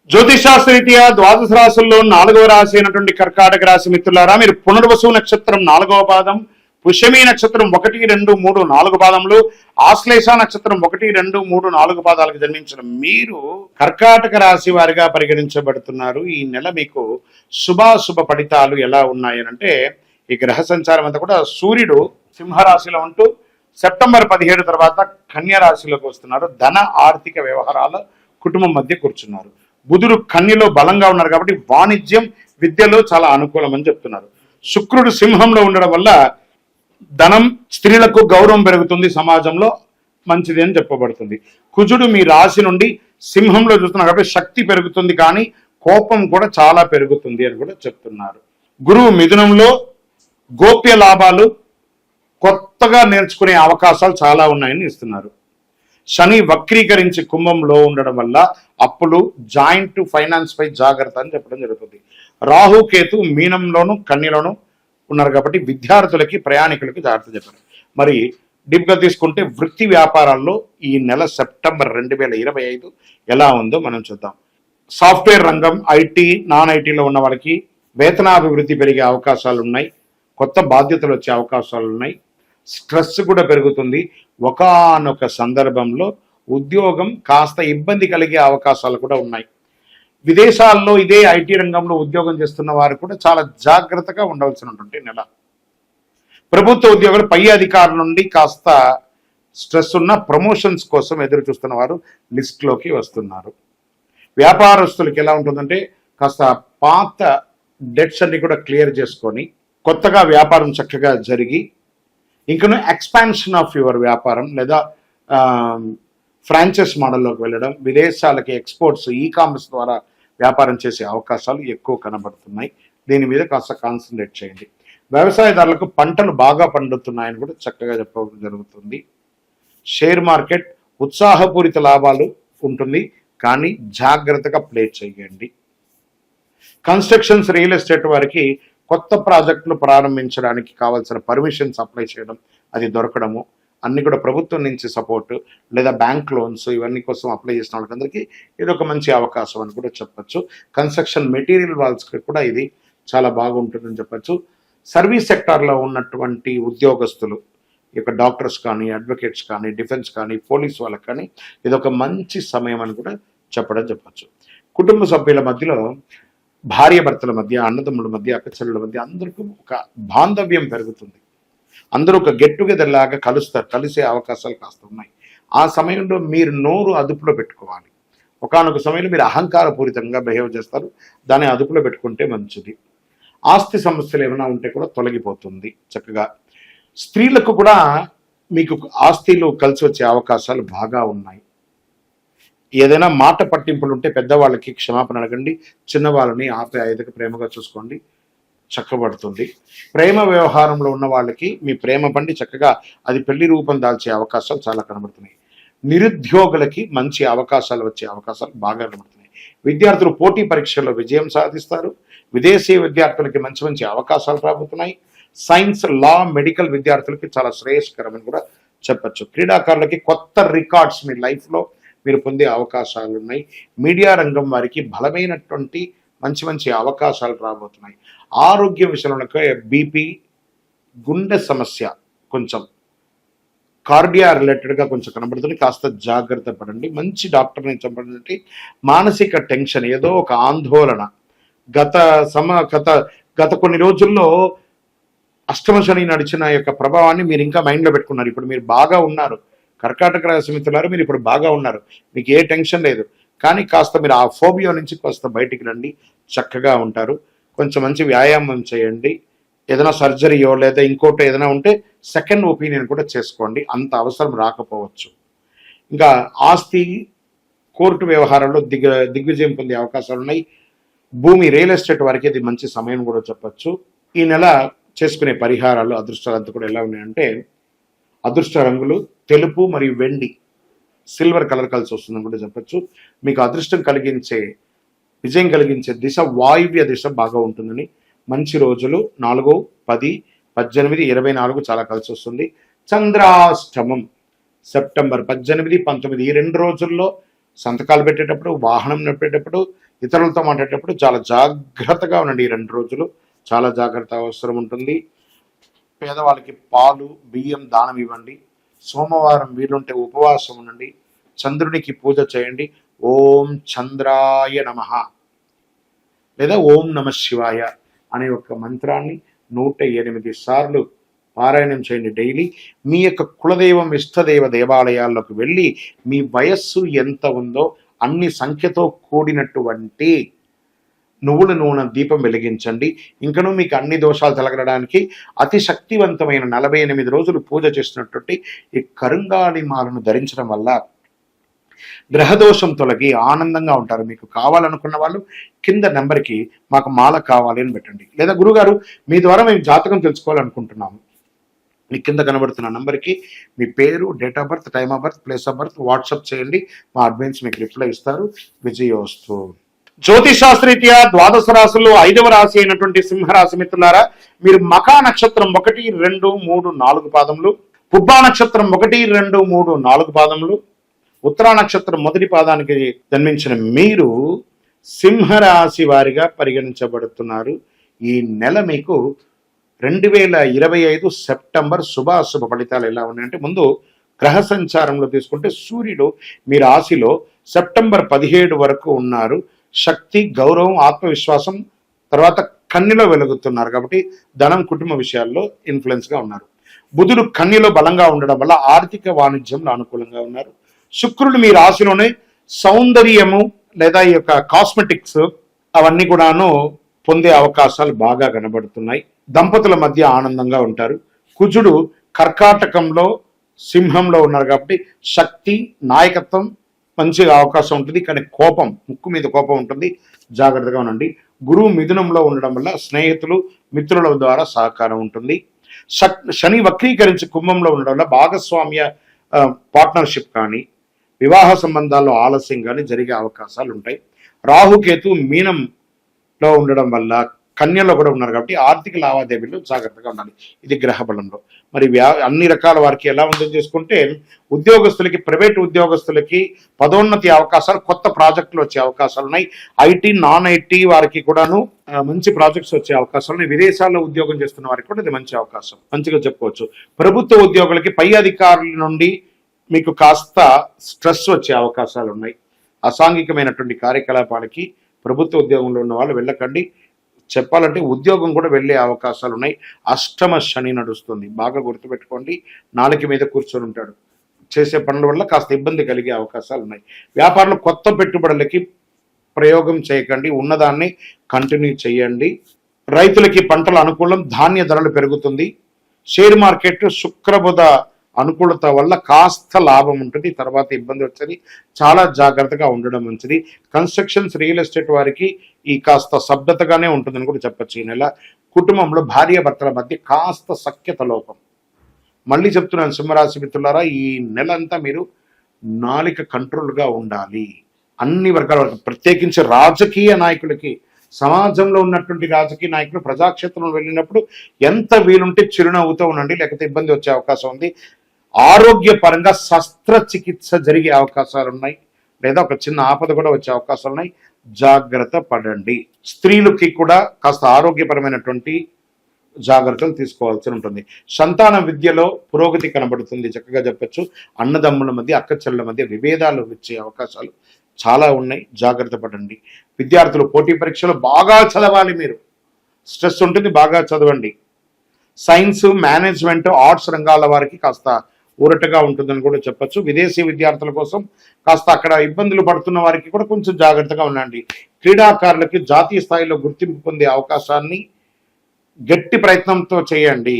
జ్యోతిషాస్త్రరీత్యా ద్వాదశ రాశుల్లో 4వ రాశి అయినటువంటి కర్కాటక రాశి మిత్రులారా, మీరు పునర్వసు నక్షత్రం 4వ పాదం, పుష్యమి నక్షత్రం 1, 2, 3, 4 పాదములు, ఆశ్లేష నక్షత్రం 1, 2, 3, 4 పాదాలకు జన్మించిన మీరు కర్కాటక రాశి వారిగా పరిగణించబడుతున్నారు. ఈ నెల మీకు శుభాశుభ ఫలితాలు ఎలా ఉన్నాయనంటే ఈ గ్రహ సంచారం అంతా కూడా సూర్యుడు సింహరాశిలో ఉంటూ సెప్టెంబర్ 17 తర్వాత కన్యా రాశిలోకి వస్తున్నారు. ధన ఆర్థిక వ్యవహారాల కుటుంబం మధ్య కూర్చున్నారు. బుధుడు కన్యలో బలంగా ఉన్నారు కాబట్టి వాణిజ్యం, విద్యలో చాలా అనుకూలం అని చెప్తున్నారు. శుక్రుడు సింహంలో ఉండడం వల్ల ధనం, స్త్రీలకు గౌరవం పెరుగుతుంది, సమాజంలో మంచిది అని చెప్పబడుతుంది. కుజుడు మీ రాశి నుండి సింహంలో చూస్తున్నారు కాబట్టి శక్తి పెరుగుతుంది, కానీ కోపం కూడా చాలా పెరుగుతుంది అని కూడా చెప్తున్నారు. గురువు మిథునంలో గోప్య లాభాలు, కొత్తగా నేర్చుకునే అవకాశాలు చాలా ఉన్నాయని ఇస్తున్నారు. శని వక్రీకరించి కుంభంలో ఉండడం వల్ల అప్పులు, జాయింట్ ఫైనాన్స్ పై జాగ్రత్త అని చెప్పడం జరుగుతుంది. రాహు కేతు మీనంలోను కన్యలోను ఉన్నారు కాబట్టి విద్యార్థులకి, ప్రయాణికులకి జాగ్రత్త చెప్పారు. మరి డీప్గా తీసుకుంటే వృత్తి వ్యాపారాల్లో ఈ నెల సెప్టెంబర్ 2025 ఎలా ఉందో మనం చూద్దాం. సాఫ్ట్వేర్ రంగం, ఐటీ, నాన్ ఐటీలో ఉన్న వాళ్ళకి వేతనాభివృద్ధి పెరిగే అవకాశాలు ఉన్నాయి. కొత్త బాధ్యతలు వచ్చే అవకాశాలు ఉన్నాయి. స్ట్రెస్ కూడా పెరుగుతుంది. ఒకానొక సందర్భంలో ఉద్యోగం కాస్త ఇబ్బంది కలిగే అవకాశాలు కూడా ఉన్నాయి. విదేశాల్లో ఇదే ఐటీ రంగంలో ఉద్యోగం చేస్తున్న వారు కూడా చాలా జాగ్రత్తగా ఉండవలసినటువంటి నెల. ప్రభుత్వ ఉద్యోగులు పై అధికారుల నుండి కాస్త స్ట్రెస్ ఉన్న ప్రమోషన్స్ కోసం ఎదురు చూస్తున్న వారు లిస్ట్లోకి వస్తున్నారు. వ్యాపారస్తులకి ఎలా ఉంటుందంటే కాస్త పాత డెట్స్ అన్ని కూడా క్లియర్ చేసుకొని కొత్తగా వ్యాపారం చక్కగా జరిగి ఇంకను ఎక్స్పాన్షన్ ఆఫ్ యువర్ వ్యాపారం లేదా ఫ్రాంచైజ్ మోడల్లోకి వెళ్ళడం, విదేశాలకి ఎక్స్పోర్ట్స్, ఈ కామర్స్ ద్వారా వ్యాపారం చేసే అవకాశాలు ఎక్కువ కనబడుతున్నాయి. దీని మీద కాస్త కాన్సన్ట్రేట్ చేయండి. వ్యవసాయదారులకు పంటలు బాగా పండుతున్నాయని కూడా చక్కగా చెప్పడం జరుగుతుంది. షేర్ మార్కెట్ ఉత్సాహపూరిత లాభాలు ఉంటుంది, కానీ జాగ్రత్తగా ప్లే చేయండి. కన్స్ట్రక్షన్స్, రియల్ ఎస్టేట్ వారికి కొత్త ప్రాజెక్టులు ప్రారంభించడానికి కావాల్సిన పర్మిషన్స్ అప్లై చేయడం, అది దొరకడము, అన్ని కూడా ప్రభుత్వం నుంచి సపోర్టు లేదా బ్యాంక్ లోన్స్ ఇవన్నీ కోసం అప్లై చేసిన వాళ్ళకందరికీ ఇది ఒక మంచి అవకాశం అని కూడా చెప్పచ్చు. కన్స్ట్రక్షన్ మెటీరియల్ వాళ్ళకి కూడా ఇది చాలా బాగుంటుందని చెప్పచ్చు. సర్వీస్ సెక్టార్లో ఉన్నటువంటి ఉద్యోగస్తులు, ఇక డాక్టర్స్ కానీ, అడ్వకేట్స్ కానీ, డిఫెన్స్ కానీ, పోలీస్ వాళ్ళకి కానీ ఇది ఒక మంచి సమయం అని కూడా చెప్పచ్చు. కుటుంబ సభ్యుల మధ్యలో, భార్య భర్తల మధ్య, అన్నదమ్ముల మధ్య, అక్కచెల్లెల మధ్య అందరికీ ఒక బాంధవ్యం పెరుగుతుంది. అందరూ ఒక గెట్ టుగెదర్ లాగా కలుస్తారు, కలిసే అవకాశాలు కాస్త ఉన్నాయి. ఆ సమయంలో మీరు నోరు అదుపులో పెట్టుకోవాలి. ఒకానొక సమయంలో మీరు అహంకారపూరితంగా బిహేవ్ చేస్తారు, దాన్ని అదుపులో పెట్టుకుంటే మంచిది. ఆస్తి సమస్యలు ఏమైనా ఉంటే కూడా తొలగిపోతుంది చక్కగా. స్త్రీలకు కూడా మీకు ఆస్తిలో కలిసి వచ్చే అవకాశాలు బాగా ఉన్నాయి. ఏదైనా మాట పట్టింపులు ఉంటే పెద్దవాళ్ళకి క్షమాపణ అడగండి, చిన్నవాళ్ళని ఆప్యాయతగా ప్రేమగా చూసుకోండి, చక్కబడుతుంది. ప్రేమ వ్యవహారంలో ఉన్న వాళ్ళకి మీ ప్రేమ పండి చక్కగా అది పెళ్లి రూపం దాల్చే అవకాశాలు చాలా కనబడుతున్నాయి. నిరుద్యోగులకి మంచి అవకాశాలు వచ్చే అవకాశాలు బాగా కనబడుతున్నాయి. విద్యార్థులు పోటీ పరీక్షల్లో విజయం సాధిస్తారు. విదేశీ విద్యార్థులకి మంచి మంచి అవకాశాలు రాబోతున్నాయి. సైన్స్, లా, మెడికల్ విద్యార్థులకి చాలా శ్రేయస్కరమని కూడా చెప్పచ్చు. క్రీడాకారులకి కొత్త రికార్డ్స్ మీ లైఫ్లో మీరు పొందే అవకాశాలు ఉన్నాయి. మీడియా రంగం వారికి బలమైనటువంటి మంచి మంచి అవకాశాలు రాబోతున్నాయి. ఆరోగ్య విషయంలో బీపీ, గుండె సమస్య, కొంచెం కార్డియా రిలేటెడ్గా కొంచెం కనబడుతుంది, కాస్త జాగ్రత్త పడండి. మంచి డాక్టర్ని చెప్పండి. మానసిక టెన్షన్, ఏదో ఒక ఆందోళన, గత కొన్ని రోజుల్లో అష్టమ శని నడిచిన యొక్క ప్రభావాన్ని మీరు ఇంకా మైండ్లో పెట్టుకున్నారు. ఇప్పుడు మీరు బాగా ఉన్నారు, కర్కాటక రాశి మిత్రులారు, మీరు ఇప్పుడు బాగా ఉన్నారు, మీకు ఏ టెన్షన్ లేదు. కానీ కాస్త మీరు ఆ ఫోబియా నుంచి కాస్త బయటికి రండి, చక్కగా ఉంటారు. కొంచెం మంచి వ్యాయామం చేయండి. ఏదైనా సర్జరీయో లేదా ఇంకోటో ఏదైనా ఉంటే సెకండ్ ఒపీనియన్ కూడా చేసుకోండి, అంత అవసరం రాకపోవచ్చు. ఇంకా ఆస్తి, కోర్టు వ్యవహారాల్లో దిగ్విజయం పొందే అవకాశాలు ఉన్నాయి. భూమి, రియల్ ఎస్టేట్ వారికి ఇది మంచి సమయం కూడా చెప్పచ్చు. ఈ నెల చేసుకునే పరిహారాలు, అదృష్టాలంతా కూడా ఎలా ఉన్నాయంటే, అదృష్ట రంగులు తెలుపు మరియు వెండి, సిల్వర్ కలర్ కలిసి వస్తుందని కూడా చెప్పచ్చు. మీకు అదృష్టం కలిగించే, విజయం కలిగించే దిశ వాయువ్య దిశ బాగా ఉంటుందని. మంచి రోజులు 4, 10, 18, 24 చాలా కలిసి వస్తుంది. చంద్రాష్టమం సెప్టెంబర్ 18, 19 ఈ 2 రోజుల్లో సంతకాలు పెట్టేటప్పుడు, వాహనం నడిపేటప్పుడు, ఇతరులతో మాట్లాడేటప్పుడు చాలా జాగ్రత్తగా ఉండండి. ఈ 2 రోజులు చాలా జాగ్రత్త అవసరం ఉంటుంది. పేదవాళ్ళకి పాలు, బియ్యం దానం ఇవ్వండి. సోమవారం వీలుంటే ఉపవాసం ఉండండి. చంద్రునికి పూజ చేయండి. ఓం చంద్రాయ నమః లేదా ఓం నమ శివాయ అనే ఒక మంత్రాన్ని 108 సార్లు పారాయణం చేయండి డైలీ. మీ యొక్క కులదైవం, ఇష్టదైవ దేవాలయాల్లోకి వెళ్ళి మీ వయస్సు ఎంత ఉందో అన్ని సంఖ్యతో కూడినటువంటి నువ్వుల నూనె దీపం వెలిగించండి. ఇంకనూ మీకు అన్ని దోషాలు తొలగడానికి అతి శక్తివంతమైన 48 రోజులు పూజ చేసినటువంటి ఈ కరుంగాలి మాలను ధరించడం వల్ల గ్రహదోషం తొలగి ఆనందంగా ఉంటారు. మీకు కావాలనుకున్న వాళ్ళు కింద నెంబర్కి మాకు మాల కావాలి అని పెట్టండి. లేదా గురుగారు మీ ద్వారా మేము జాతకం తెలుసుకోవాలనుకుంటున్నాము, మీ కింద కనబడుతున్న నంబర్కి మీ పేరు, date of birth, time of birth, place of birth WhatsApp చేయండి. మా అడ్మిన్స్ మీకు రిప్లై ఇస్తారు. విజయోస్తు. జ్యోతిశాస్త్రరీత్యా ద్వాదశ రాశుల్లో 5వ రాశి అయినటువంటి సింహరాశి మిత్రులారా, మీరు మఖా నక్షత్రం 1, 2, 3, 4 పాదములు, పుబ్బా నక్షత్రం 1, 2, 3, 4 పాదములు, ఉత్తరా నక్షత్రం 1 పాదానికి జన్మించిన మీరు సింహరాశి వారిగా పరిగణించబడుతున్నారు. ఈ నెల మీకు 2025 సెప్టెంబర్ శుభాశుభ ఫలితాలు ఎలా ఉన్నాయంటే, ముందు గ్రహ సంచారంలో తీసుకుంటే సూర్యుడు మీ రాశిలో సెప్టెంబర్ 17 వరకు ఉన్నారు. శక్తి, గౌరవం, ఆత్మవిశ్వాసం, తర్వాత కన్యలో వెలుగుతున్నారు కాబట్టి ధనం, కుటుంబ విషయాల్లో ఇన్ఫ్లుయెన్స్గా ఉన్నారు. బుధుడు కన్యలో బలంగా ఉండడం వల్ల ఆర్థిక వాణిజ్యంలో అనుకూలంగా ఉన్నారు. శుక్రుడు మీ రాశిలోనే సౌందర్యము లేదా ఈ యొక్క కాస్మెటిక్స్ అవన్నీ కూడాను పొందే అవకాశాలు బాగా కనబడుతున్నాయి. దంపతుల మధ్య ఆనందంగా ఉంటారు. కుజుడు కర్కాటకంలో, సింహంలో ఉన్నారు కాబట్టి శక్తి, నాయకత్వం మంచిగా అవకాశం ఉంటుంది. కానీ కోపం, ముక్కు మీద కోపం ఉంటుంది, జాగ్రత్తగా ఉండండి. గురువు మిథునంలో ఉండడం వల్ల స్నేహితులు, మిత్రుల ద్వారా సహకారం ఉంటుంది. శని వక్రీకరించి కుంభంలో ఉండడం వల్ల భాగస్వామ్య పార్ట్నర్షిప్ కానీ, వివాహ సంబంధాల్లో ఆలస్యం కానీ జరిగే అవకాశాలు ఉంటాయి. రాహుకేతు మీనంలో ఉండడం వల్ల కన్యలో కూడా ఉన్నారు కాబట్టి ఆర్థిక లావాదేవీలు జాగ్రత్తగా ఉండాలి. ఇది గ్రహ బలంలో. మరి అన్ని రకాల వారికి ఎలా ఉందని చేసుకుంటే, ఉద్యోగస్తులకి, ప్రైవేట్ ఉద్యోగస్తులకి పదోన్నతి అవకాశాలు, కొత్త ప్రాజెక్టులు వచ్చే అవకాశాలు ఉన్నాయి. ఐటీ, నాన్ ఐటీ వారికి కూడాను మంచి ప్రాజెక్ట్స్ వచ్చే అవకాశాలు ఉన్నాయి. విదేశాల్లో ఉద్యోగం చేస్తున్న వారికి కూడా ఇది మంచి అవకాశం, మంచిగా చెప్పుకోవచ్చు. ప్రభుత్వ ఉద్యోగులకి పై అధికారుల నుండి మీకు కాస్త స్ట్రెస్ వచ్చే అవకాశాలు ఉన్నాయి. అసాంఘికమైనటువంటి కార్యకలాపాలకి ప్రభుత్వ ఉద్యోగంలో ఉన్న వాళ్ళు వెళ్ళకండి. చెప్పాలంటే ఉద్యోగం కూడా వెళ్ళే అవకాశాలు ఉన్నాయి. అష్టమ శని నడుస్తుంది, బాగా గుర్తుపెట్టుకోండి. నాలుక మీద కూర్చొని ఉంటాడు. చేసే పనుల వల్ల కాస్త ఇబ్బంది కలిగే అవకాశాలు ఉన్నాయి. వ్యాపారంలో కొత్త పెట్టుబడులకి ప్రయోగం చేయకండి, ఉన్నదాన్ని కంటిన్యూ చేయండి. రైతులకి పంటల అనుకూలం, ధాన్య ధరలు పెరుగుతుంది. షేర్ మార్కెట్ శుక్రబుధ అనుకూలత వల్ల కాస్త లాభం ఉంటుంది, తర్వాత ఇబ్బంది వచ్చేది. చాలా జాగ్రత్తగా ఉండడం మంచిది. కన్స్ట్రక్షన్స్, రియల్ ఎస్టేట్ వారికి ఈ కాస్త శబ్దతగానే ఉంటుందని కూడా చెప్పచ్చు. ఈ నెల కుటుంబంలో భార్యాభర్తల మధ్య కాస్త సఖ్యత లోపం. మళ్ళీ చెప్తున్నాను సింహరాశి మిత్రులారా, ఈ నెల అంతా మీరు నాలిక కంట్రోల్గా ఉండాలి. అన్ని వర్గాల వరకు, ప్రత్యేకించి రాజకీయ నాయకులకి, సమాజంలో ఉన్నటువంటి రాజకీయ నాయకులు ప్రజాక్షేత్రంలో వెళ్ళినప్పుడు ఎంత వీలుంటే చిరునవ్వుతో ఉండండి, లేకపోతే ఇబ్బంది వచ్చే అవకాశం ఉంది. ఆరోగ్యపరంగా శస్త్రచికిత్స జరిగే అవకాశాలు ఉన్నాయి, లేదా ఒక చిన్న ఆపద కూడా వచ్చే అవకాశాలు ఉన్నాయి. జాగ్రత్త పడండి. స్త్రీలకి కూడా కాస్త ఆరోగ్యపరమైనటువంటి జాగ్రత్తలు తీసుకోవాల్సి ఉంటుంది. సంతాన విద్యలో పురోగతి కనబడుతుంది, చక్కగా చెప్పచ్చు. అన్నదమ్ముల మధ్య, అక్క చెల్లెల మధ్య విభేదాలు వచ్చే అవకాశాలు చాలా ఉన్నాయి, జాగ్రత్త పడండి. విద్యార్థులు పోటీ పరీక్షలు బాగా చదవాలి. మీరు స్ట్రెస్ ఉంటుంది, బాగా చదవండి. సైన్స్, మేనేజ్మెంట్, ఆర్ట్స్ రంగాల వారికి కాస్త ఊరటగా ఉంటుందని కూడా చెప్పచ్చు. విదేశీ విద్యార్థుల కోసం కాస్త అక్కడ ఇబ్బందులు పడుతున్న వారికి కూడా కొంచెం జాగ్రత్తగా ఉండండి. క్రీడాకారులకి జాతీయ స్థాయిలో గుర్తింపు పొందే అవకాశాన్ని గట్టి ప్రయత్నంతో చేయండి.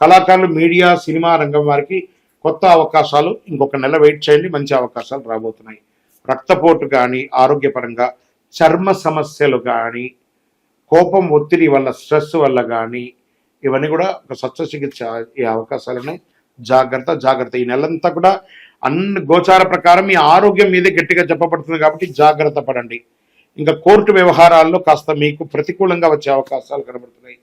కళాకారులు, మీడియా, సినిమా రంగం వారికి కొత్త అవకాశాలు, ఇంకొక నెల వెయిట్ చేయండి, మంచి అవకాశాలు రాబోతున్నాయి. రక్తపోటు కానీ, ఆరోగ్యపరంగా చర్మ సమస్యలు కానీ, కోపం, ఒత్తిడి వల్ల, స్ట్రెస్ వల్ల కానీ, ఇవన్నీ కూడా ఒక శస్త్రచికిత్స ఈ అవకాశాలు ఉన్నాయి. జాగ్రత్త. ఈ నెలంతా కూడా అన్ని గోచార ప్రకారం మీ ఆరోగ్యం మీదే గట్టిగా చెప్పబడుతుంది కాబట్టి జాగ్రత్త పడండి. ఇంకా కోర్టు వ్యవహారాల్లో కాస్త మీకు ప్రతికూలంగా వచ్చే అవకాశాలు కనబడుతున్నాయి.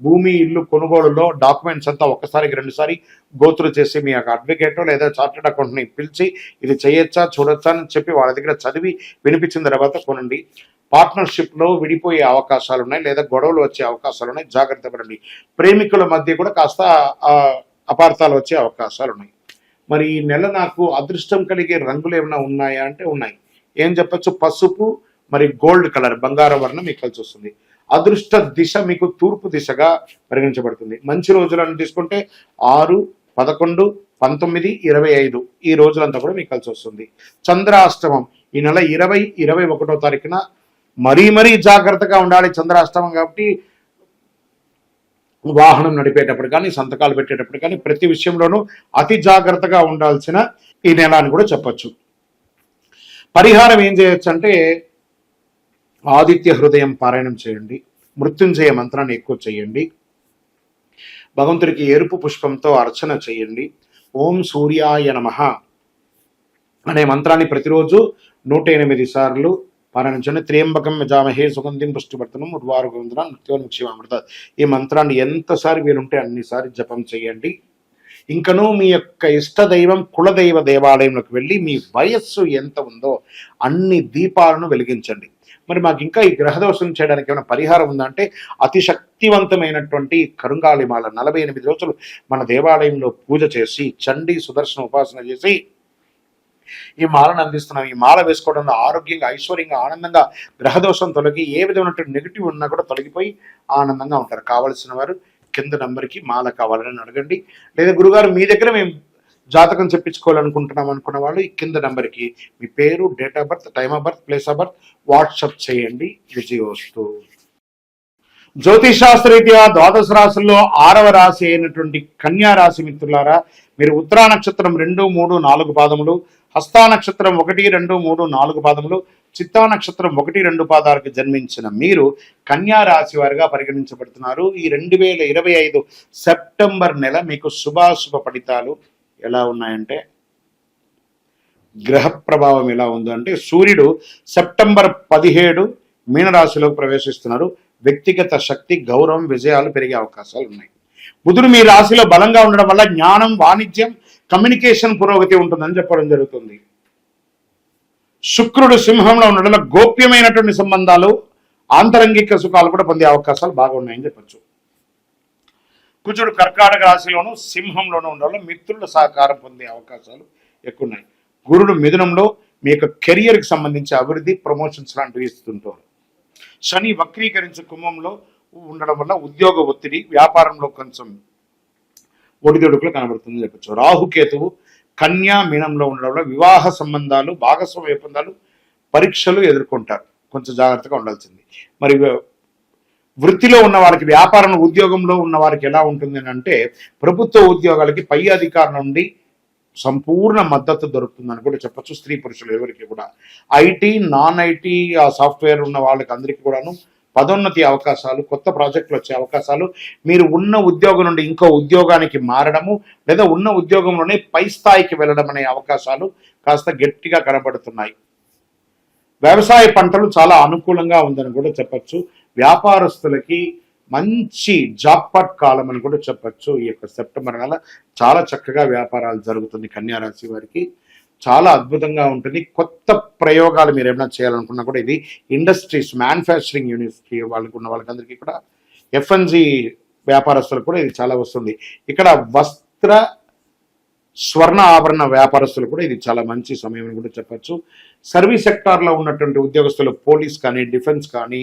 భూమి, ఇల్లు కొనుగోలులో డాక్యుమెంట్స్ అంతా ఒక్కసారికి రెండుసారి గోత్రు చేసి మీ యొక్క అడ్వకేటో లేదా చార్టెడ్ అకౌంట్ని పిలిచి ఇది చేయొచ్చా, చూడొచ్చా అని చెప్పి వాళ్ళ దగ్గర చదివి వినిపించిన తర్వాత కొనండి. పార్ట్నర్షిప్లో విడిపోయే అవకాశాలు ఉన్నాయి, లేదా గొడవలు వచ్చే అవకాశాలు ఉన్నాయి, జాగ్రత్త పడండి. ప్రేమికుల మధ్య కూడా కాస్త అపార్థాలు వచ్చే అవకాశాలు ఉన్నాయి. మరి ఈ నెల నాకు అదృష్టం కలిగే రంగులు ఏమైనా ఉన్నాయా అంటే ఉన్నాయి. ఏం చెప్పచ్చు, పసుపు మరి గోల్డ్ కలర్, బంగారం వర్ణం మీకు కలిసి వస్తుంది. అదృష్ట దిశ మీకు తూర్పు దిశగా పరిగణించబడుతుంది. మంచి రోజులను తీసుకుంటే 6, 11, 19, 25 ఈ రోజులంతా కూడా మీకు కలిసి వస్తుంది. చంద్రాష్టమం ఈ నెల 20, 21వ తారీఖున మరీ జాగ్రత్తగా ఉండాలి. చంద్రాష్టమం కాబట్టి వాహనం నడిపేటప్పుడు కానీ, సంతకాలు పెట్టేటప్పుడు కానీ, ప్రతి విషయంలోనూ అతి జాగ్రత్తగా ఉండాల్సిన ఈ నెల అని కూడా చెప్పచ్చు. పరిహారం ఏం చేయొచ్చు అంటే, ఆదిత్య హృదయం పారాయణం చేయండి, మృత్యుంజయ మంత్రాన్ని ఎక్కువ చేయండి, భగవంతుడికి ఎరుపు పుష్పంతో అర్చన చేయండి. ఓం సూర్యాయ నమః అనే మంత్రాన్ని ప్రతిరోజు 108 సార్లు పారాయణించండి. త్ర్యంబకం యజామహే సుగంధిం పుష్టివర్ధనం ఉర్వారుగంధనం మృత్యోన్ముక్షేమామృత. ఈ మంత్రాన్ని ఎంతసారి వీలుంటే అన్నిసారి జపం చేయండి. ఇంకనూ మీ యొక్క ఇష్టదైవం, కులదైవ దేవాలయంలోకి వెళ్ళి మీ వయస్సు ఎంత ఉందో అన్ని దీపాలను వెలిగించండి. మరి మాకు ఇంకా ఈ గ్రహదోషం చేయడానికి ఏమైనా పరిహారం ఉందంటే, అతి శక్తివంతమైనటువంటి కరుంగాళిమాల 48 రోజులు మన దేవాలయంలో పూజ చేసి, చండీ సుదర్శన ఉపాసన చేసి, ఈ మాలను అందిస్తున్నాం. ఈ మాల వేసుకోవడం వల్ల ఆరోగ్యంగా, ఐశ్వర్యంగా, ఆనందంగా, గ్రహదోషం తొలగి ఏ విధమైనటువంటి నెగిటివ్ ఉన్నా కూడా తొలగిపోయి ఆనందంగా ఉంటారు. కావలసిన వారు కింద నంబర్కి మాల కావాలని అడగండి. లేదా గురుగారు మీ దగ్గర మేము జాతకం చెప్పించుకోవాలనుకుంటున్నాం అనుకున్న వాళ్ళు ఈ కింద నెంబర్కి మీ పేరు, date of birth, time of birth, place of birth WhatsApp చేయండి. విజయోస్తు. జ్యోతిషాస్త్రరీత్యా ద్వాదశ రాశుల్లో 6వ రాశి అయినటువంటి కన్యా రాశి మిత్రులారా, మీరు ఉత్తరా నక్షత్రం 2, 3, 4 పాదములు, హస్తా నక్షత్రం 1, 2, 3, 4 పాదములు, చిత్తా నక్షత్రం 1, 2 పాదాలకు జన్మించిన మీరు కన్యా రాశి వారిగా పరిగణించబడుతున్నారు. ఈ 2025 సెప్టెంబర్ నెల మీకు శుభాశుభ ఫలితాలు ఎలా ఉన్నాయంటే, గ్రహ ప్రభావం ఎలా ఉందో అంటే, సూర్యుడు సెప్టెంబర్ 17 మీనరాశిలోకి ప్రవేశిస్తున్నారు. వ్యక్తిగత శక్తి, గౌరవం, విజయాలు పెరిగే అవకాశాలు ఉన్నాయి. బుధుడు మీ రాశిలో బలంగా ఉండడం వల్ల జ్ఞానం, వాణిజ్యం, కమ్యూనికేషన్ పురోగతి ఉంటుందని చెప్పడం జరుగుతుంది. శుక్రుడు సింహంలో ఉండడం వల్ల గోప్యమైనటువంటి సంబంధాలు, ఆంతరంగిక సుఖాలు కూడా పొందే అవకాశాలు బాగా ఉన్నాయని చెప్పచ్చు. కుజుడు కర్కాటక రాశిలోను సింహంలోనూ ఉండడం వల్ల మిత్రుల సహకారం పొందే అవకాశాలు ఎక్కువ ఉన్నాయి. గురుడు మిథునంలో మీ యొక్క కెరియర్కి సంబంధించి అభివృద్ధి, ప్రమోషన్స్ లాంటివి ఇస్తుంటారు. శని వక్రీకరించి కుంభంలో ఉండడం వల్ల ఉద్యోగ ఒత్తిడి, వ్యాపారంలో కొంచెం ఒడిదొడుకులు కనబడుతుందని చెప్పచ్చు. రాహుకేతువు కన్యా మీనంలో ఉండడం వల్ల వివాహ సంబంధాలు, భాగస్వామ్య ఒప్పందాలు, పరీక్షలు ఎదుర్కొంటారు. కొంచెం జాగ్రత్తగా ఉండాల్సింది. మరి వృత్తిలో ఉన్న వారికి, వ్యాపారం, ఉద్యోగంలో ఉన్న వారికి ఎలా ఉంటుంది అంటే, ప్రభుత్వ ఉద్యోగాలకి పై అధికారం నుండి సంపూర్ణ మద్దతు దొరుకుతుందని కూడా చెప్పచ్చు. స్త్రీ పురుషులు ఎవరికి కూడా. ఐటీ, నాన్ ఐటీ, ఆ సాఫ్ట్వేర్ ఉన్న వాళ్ళకి అందరికీ కూడాను పదోన్నతి అవకాశాలు, కొత్త ప్రాజెక్టులు వచ్చే అవకాశాలు, మీరు ఉన్న ఉద్యోగం నుండి ఇంకో ఉద్యోగానికి మారడము, లేదా ఉన్న ఉద్యోగంలోనే పై స్థాయికి వెళ్ళడం అనే అవకాశాలు కాస్త గట్టిగా కనబడుతున్నాయి. వ్యవసాయ పంటలు చాలా అనుకూలంగా ఉందని కూడా చెప్పచ్చు. వ్యాపారస్తులకి మంచి జాక్పాట్ కాలం అని కూడా చెప్పచ్చు. ఈ యొక్క సెప్టెంబర్ నెల చాలా చక్కగా వ్యాపారాలు జరుగుతుంది. కన్యా రాశి వారికి చాలా అద్భుతంగా ఉంటుంది. కొత్త ప్రయోగాలు మీరు ఏమైనా చేయాలనుకున్నా కూడా ఇది ఇండస్ట్రీస్, మ్యానుఫ్యాక్చరింగ్ యూనిట్స్కి వాళ్ళకు ఉన్న వాళ్ళకందరికీ కూడా, ఎఫ్ఎన్జి వ్యాపారస్తులకు కూడా ఇది చాలా వస్తుంది. ఇక్కడ వస్త్ర, స్వర్ణ ఆభరణ వ్యాపారస్తులు కూడా ఇది చాలా మంచి సమయం అని కూడా చెప్పచ్చు. సర్వీస్ సెక్టార్లో ఉన్నటువంటి ఉద్యోగస్తులు, పోలీస్ కానీ, డిఫెన్స్ కానీ,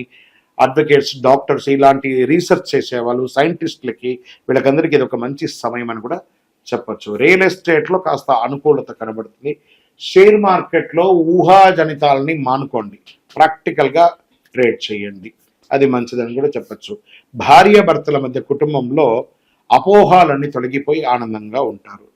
అడ్వకేట్స్, డాక్టర్స్, ఇలాంటి రీసెర్చ్ చేసేవాళ్ళు, సైంటిస్టులకి, వీళ్ళకందరికీ ఇది ఒక మంచి సమయం అని కూడా చెప్పచ్చు. రియల్ ఎస్టేట్లో కాస్త అనుకూలత కనబడుతుంది. షేర్ మార్కెట్లో ఊహాజనితాలని మానుకోండి, ప్రాక్టికల్గా ట్రేడ్ చేయండి, అది మంచిదని కూడా చెప్పచ్చు. భార్య భర్తల మధ్య కుటుంబంలో అపోహాలన్నీ తొలగిపోయి ఆనందంగా ఉంటారు.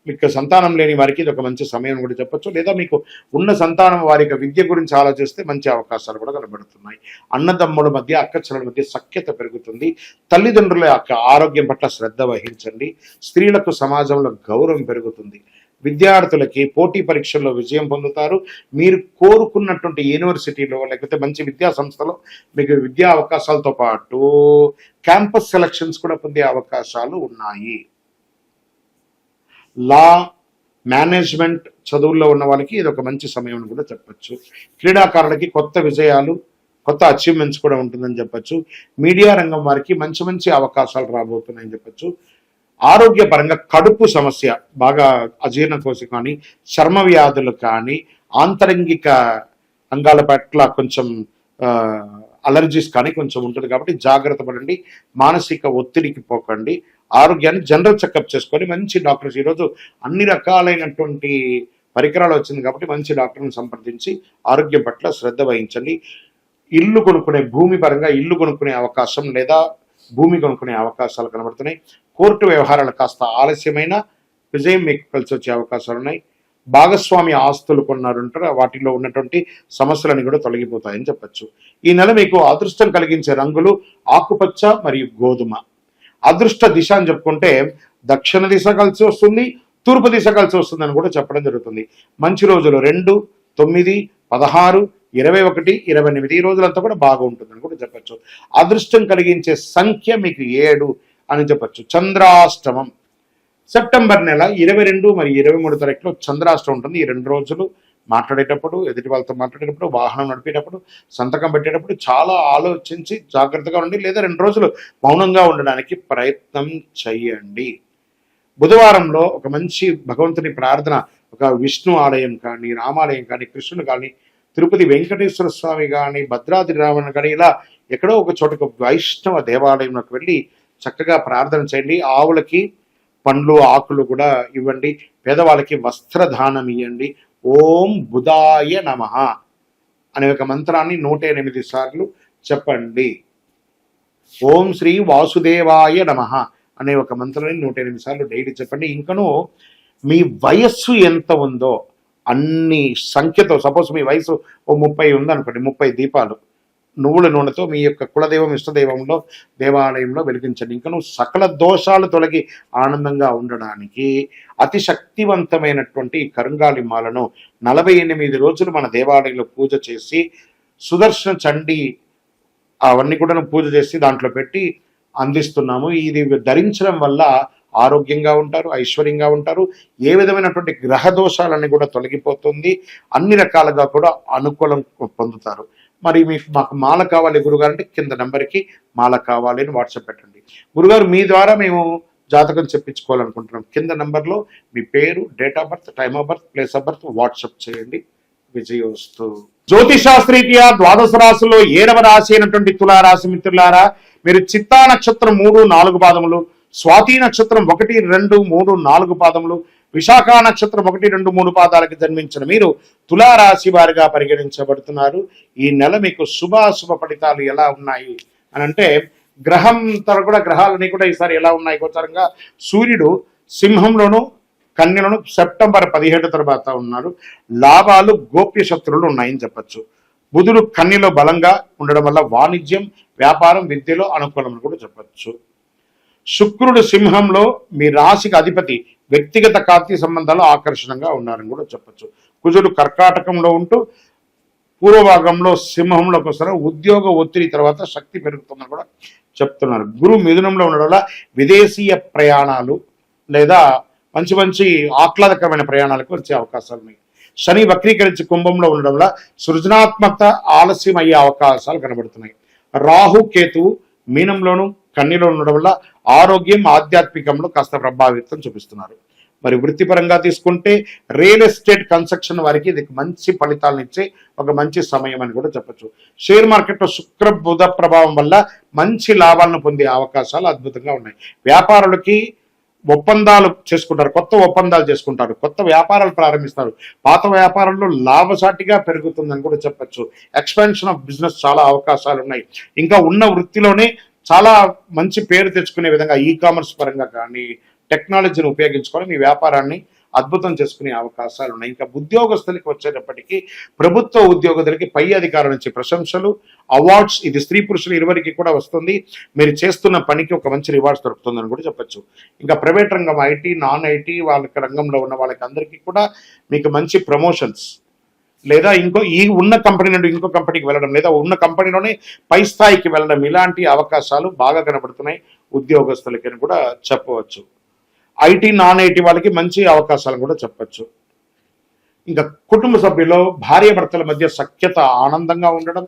మీకు సంతానం లేని వారికి ఇది ఒక మంచి సమయం కూడా చెప్పచ్చు. లేదా మీకు ఉన్న సంతానం వారి విద్య గురించి ఆలోచిస్తే మంచి అవకాశాలు కూడా కనబడుతున్నాయి. అన్నదమ్ముల మధ్య, అక్కచెల్లెల మధ్య సఖ్యత పెరుగుతుంది. తల్లిదండ్రుల యొక్క ఆరోగ్యం పట్ల శ్రద్ధ వహించండి. స్త్రీలకు సమాజంలో గౌరవం పెరుగుతుంది. విద్యార్థులకి పోటీ పరీక్షల్లో విజయం పొందుతారు. మీరు కోరుకున్నటువంటి యూనివర్సిటీలో లేకపోతే మంచి విద్యా సంస్థలో మీకు విద్యా అవకాశాలతో పాటు క్యాంపస్ సెలక్షన్స్ కూడా పొందే అవకాశాలు ఉన్నాయి. లా, మేనేజ్మెంట్ చదువుల్లో ఉన్న వాళ్ళకి ఇది ఒక మంచి సమయం అని కూడా చెప్పచ్చు. క్రీడాకారులకి కొత్త విజయాలు, కొత్త అచీవ్మెంట్స్ కూడా ఉంటుందని చెప్పచ్చు. మీడియా రంగం వారికి మంచి మంచి అవకాశాలు రాబోతున్నాయని చెప్పచ్చు. ఆరోగ్యపరంగా కడుపు సమస్య, బాగా అజీర్ణకోశ కానీ, చర్మ వ్యాధులు కానీ, ఆంతరంగిక అంగాల పట్ల కొంచెం అలర్జీస్ కానీ కొంచెం ఉంటుంది. కాబట్టి జాగ్రత్త పడండి. మానసిక ఒత్తిడికి పోకండి. ఆరోగ్యాన్ని జనరల్ చెకప్ చేసుకొని మంచి డాక్టర్స్, ఈరోజు అన్ని రకాలైనటువంటి పరికరాలు వచ్చింది కాబట్టి మంచి డాక్టర్ని సంప్రదించి ఆరోగ్యం పట్ల శ్రద్ధ వహించండి. ఇల్లు కొనుక్కునే, భూమి పరంగా ఇల్లు కొనుక్కునే అవకాశం లేదా భూమి కొనుక్కునే అవకాశాలు కనబడుతున్నాయి. కోర్టు వ్యవహారాలు కాస్త ఆలస్యమైన విజయం మీకు కలిసి వచ్చే అవకాశాలు ఉన్నాయి. భాగస్వామి ఆస్తులు కొన్నారంటారు, వాటిలో ఉన్నటువంటి సమస్యలని కూడా తొలగిపోతాయని చెప్పచ్చు. ఈ నెల మీకు అదృష్టం కలిగించే రంగులు ఆకుపచ్చ మరియు గోధుమ. అదృష్ట దిశ అని చెప్పుకుంటే దక్షిణ దిశ కలిసి వస్తుంది, తూర్పు దిశ కలిసి వస్తుంది అని కూడా చెప్పడం జరుగుతుంది. మంచి రోజులు 2, 9, 16, 21, 28 ఈ రోజులంతా కూడా బాగా ఉంటుందని కూడా చెప్పచ్చు. అదృష్టం కలిగించే సంఖ్య మీకు 7 అని చెప్పచ్చు. చంద్రాష్టమం సెప్టెంబర్ నెల 22 మరియు 23 తారీఖులో చంద్రాష్టమం ఉంటుంది. ఈ 2 రోజులు మాట్లాడేటప్పుడు, ఎదుటి వాళ్ళతో మాట్లాడేటప్పుడు, వాహనం నడిపేటప్పుడు, సంతకం పెట్టేటప్పుడు చాలా ఆలోచించి జాగ్రత్తగా ఉండి, లేదా 2 రోజులు మౌనంగా ఉండడానికి ప్రయత్నం చేయండి. బుధవారంలో ఒక మంచి భగవంతుని ప్రార్థన ఒక విష్ణు ఆలయం కానీ, రామాలయం కానీ, కృష్ణుడు కానీ, తిరుపతి వెంకటేశ్వర స్వామి కానీ, భద్రాద్రి రావణ కానీ, ఇలా ఎక్కడో ఒక చోటకు వైష్ణవ దేవాలయంలోకి వెళ్ళి చక్కగా ప్రార్థన చేయండి. ఆవులకి పండ్లు ఆకులు కూడా ఇవ్వండి. పేదవాళ్ళకి వస్త్రదానం ఇవ్వండి. ఓం బుధాయ నమః అనే ఒక మంత్రాన్ని 108 సార్లు చెప్పండి. ఓం శ్రీ వాసుదేవాయ నమః అనే ఒక మంత్రాన్ని 108 సార్లు డైలీ చెప్పండి. ఇంకను మీ వయస్సు ఎంత ఉందో అన్ని సంఖ్యతో, సపోజ్ మీ వయసు 30 ఉందనుకోండి, 30 దీపాలు నువ్వుల నూనెతో మీ యొక్క కులదైవం ఇష్టదైవంలో దేవాలయంలో వెలిగించండి. ఇంకా నువ్వు సకల దోషాలు తొలగి ఆనందంగా ఉండడానికి అతి శక్తివంతమైనటువంటి కరుంగాలి మాలను 48 రోజులు మన దేవాలయంలో పూజ చేసి, సుదర్శన చండీ అవన్నీ కూడా పూజ చేసి దాంట్లో పెట్టి అందిస్తున్నాము. ఇది ధరించడం వల్ల ఆరోగ్యంగా ఉంటారు, ఐశ్వర్యంగా ఉంటారు. ఏ విధమైనటువంటి గ్రహ దోషాలన్నీ కూడా తొలగిపోతుంది. అన్ని రకాలుగా కూడా అనుకూలం పొందుతారు. మరి మీకు మాకు మాల కావాలి గురుగారు అంటే కింద నెంబర్కి మాల కావాలి అని వాట్సాప్ పెట్టండి. గురుగారు మీ ద్వారా మేము జాతకం చెప్పించుకోవాలనుకుంటున్నాం. కింద నెంబర్లో మీ పేరు, date of birth, time of birth, place of birth WhatsApp చేయండి. విజయోస్తు. జ్యోతిషాస్త్రీత్యా ద్వాదశ రాశుల్లో 7వ రాశి అయినటువంటి తులారాశి మిత్రులారా, మీరు చిత్తా నక్షత్రం 3, 4 పాదములు, స్వాతి నక్షత్రం 1, 2, 3, 4 పాదములు, విశాఖ నక్షత్రం 1, 2, 3 పాదాలకు జన్మించిన మీరు తులారాశి వారిగా పరిగణించబడుతున్నారు. ఈ నెల మీకు శుభాశుభ ఫలితాలు ఎలా ఉన్నాయి అని అంటే, గ్రహాలన్నీ కూడా ఈసారి ఎలా ఉన్నాయి గోచారంగా. సూర్యుడు సింహంలోను కన్యలను సెప్టెంబర్ 17 తర్వాత ఉన్నారు. లాభాలు, గోప్య శత్రువులు ఉన్నాయని చెప్పచ్చు. బుధుడు కన్యలో బలంగా ఉండడం వల్ల వాణిజ్యం, వ్యాపారం, విద్యలో అనుకూలం కూడా చెప్పచ్చు. శుక్రుడు సింహంలో మీ రాశికి అధిపతి, వ్యక్తిగత కార్తీయ సంబంధాలు ఆకర్షణంగా ఉన్నారని కూడా చెప్పచ్చు. కుజుడు కర్కాటకంలో ఉంటూ పూర్వభాగంలో సింహంలోకి వస్తారు. ఉద్యోగ ఒత్తిడి తర్వాత శక్తి పెరుగుతుందని కూడా చెప్తున్నారు. గురువు మిథునంలో ఉండడం వల్ల విదేశీయ ప్రయాణాలు లేదా మంచి ఆహ్లాదకరమైన ప్రయాణాలకు వచ్చే అవకాశాలు ఉన్నాయి. శని వక్రీకరించి కుంభంలో ఉండడం వల్ల సృజనాత్మకత ఆలస్యం అయ్యే అవకాశాలు కనబడుతున్నాయి. రాహు కేతువు మీనంలోను కన్యలో ఉండడం వల్ల ఆరోగ్యం, ఆధ్యాత్మికంలో కాస్త ప్రభావితం చూపిస్తున్నారు. మరి వృత్తిపరంగా తీసుకుంటే రియల్ ఎస్టేట్, కన్స్ట్రక్షన్ వారికి ఇది మంచి ఫలితాలను ఇచ్చే ఒక మంచి సమయం అని కూడా చెప్పచ్చు. షేర్ మార్కెట్లో శుక్ర బుధ ప్రభావం వల్ల మంచి లాభాలను పొందే అవకాశాలు అద్భుతంగా ఉన్నాయి. వ్యాపారులకి ఒప్పందాలు చేసుకుంటారు, కొత్త ఒప్పందాలు చేసుకుంటారు, కొత్త వ్యాపారాలు ప్రారంభిస్తారు. పాత వ్యాపారంలో లాభసాటిగా పెరుగుతుందని కూడా చెప్పచ్చు. ఎక్స్పాన్షన్ ఆఫ్ బిజినెస్ చాలా అవకాశాలు ఉన్నాయి. ఇంకా ఉన్న వృత్తిలోనే చాలా మంచి పేరు తెచ్చుకునే విధంగా ఈ-కామర్స్ పరంగా కానీ టెక్నాలజీని ఉపయోగించుకొని మీ వ్యాపారాన్ని అద్భుతం చేసుకునే అవకాశాలు ఉన్నాయి. ఇంకా ఉద్యోగస్తులకి వచ్చేటప్పటికీ ప్రభుత్వ ఉద్యోగులకి పై అధికారుల నుంచి ప్రశంసలు, అవార్డ్స్, ఇది స్త్రీ పురుషులు ఇరువురికి కూడా వస్తుంది. మీరు చేస్తున్న పనికి ఒక మంచి రివార్డ్స్ దొరుకుతుందని కూడా చెప్పచ్చు. ఇంకా ప్రైవేట్ రంగం, ఐటీ, నాన్ ఐటీ వాళ్ళకి రంగంలో ఉన్న వాళ్ళకి అందరికీ కూడా మీకు మంచి ప్రమోషన్స్ లేదా ఈ ఉన్న కంపెనీ నుండి ఇంకో కంపెనీకి వెళ్ళడం లేదా ఉన్న కంపెనీలోనే పై స్థాయికి వెళ్ళడం, ఇలాంటి అవకాశాలు బాగా కనబడుతున్నాయి ఉద్యోగస్తులకి అని కూడా చెప్పవచ్చు. ఐటీ, నాన్ ఐటీ వాళ్ళకి మంచి అవకాశాలు కూడా చెప్పచ్చు. ఇంకా కుటుంబ సభ్యుల్లో భార్యాభర్తల మధ్య సఖ్యత, ఆనందంగా ఉండడం,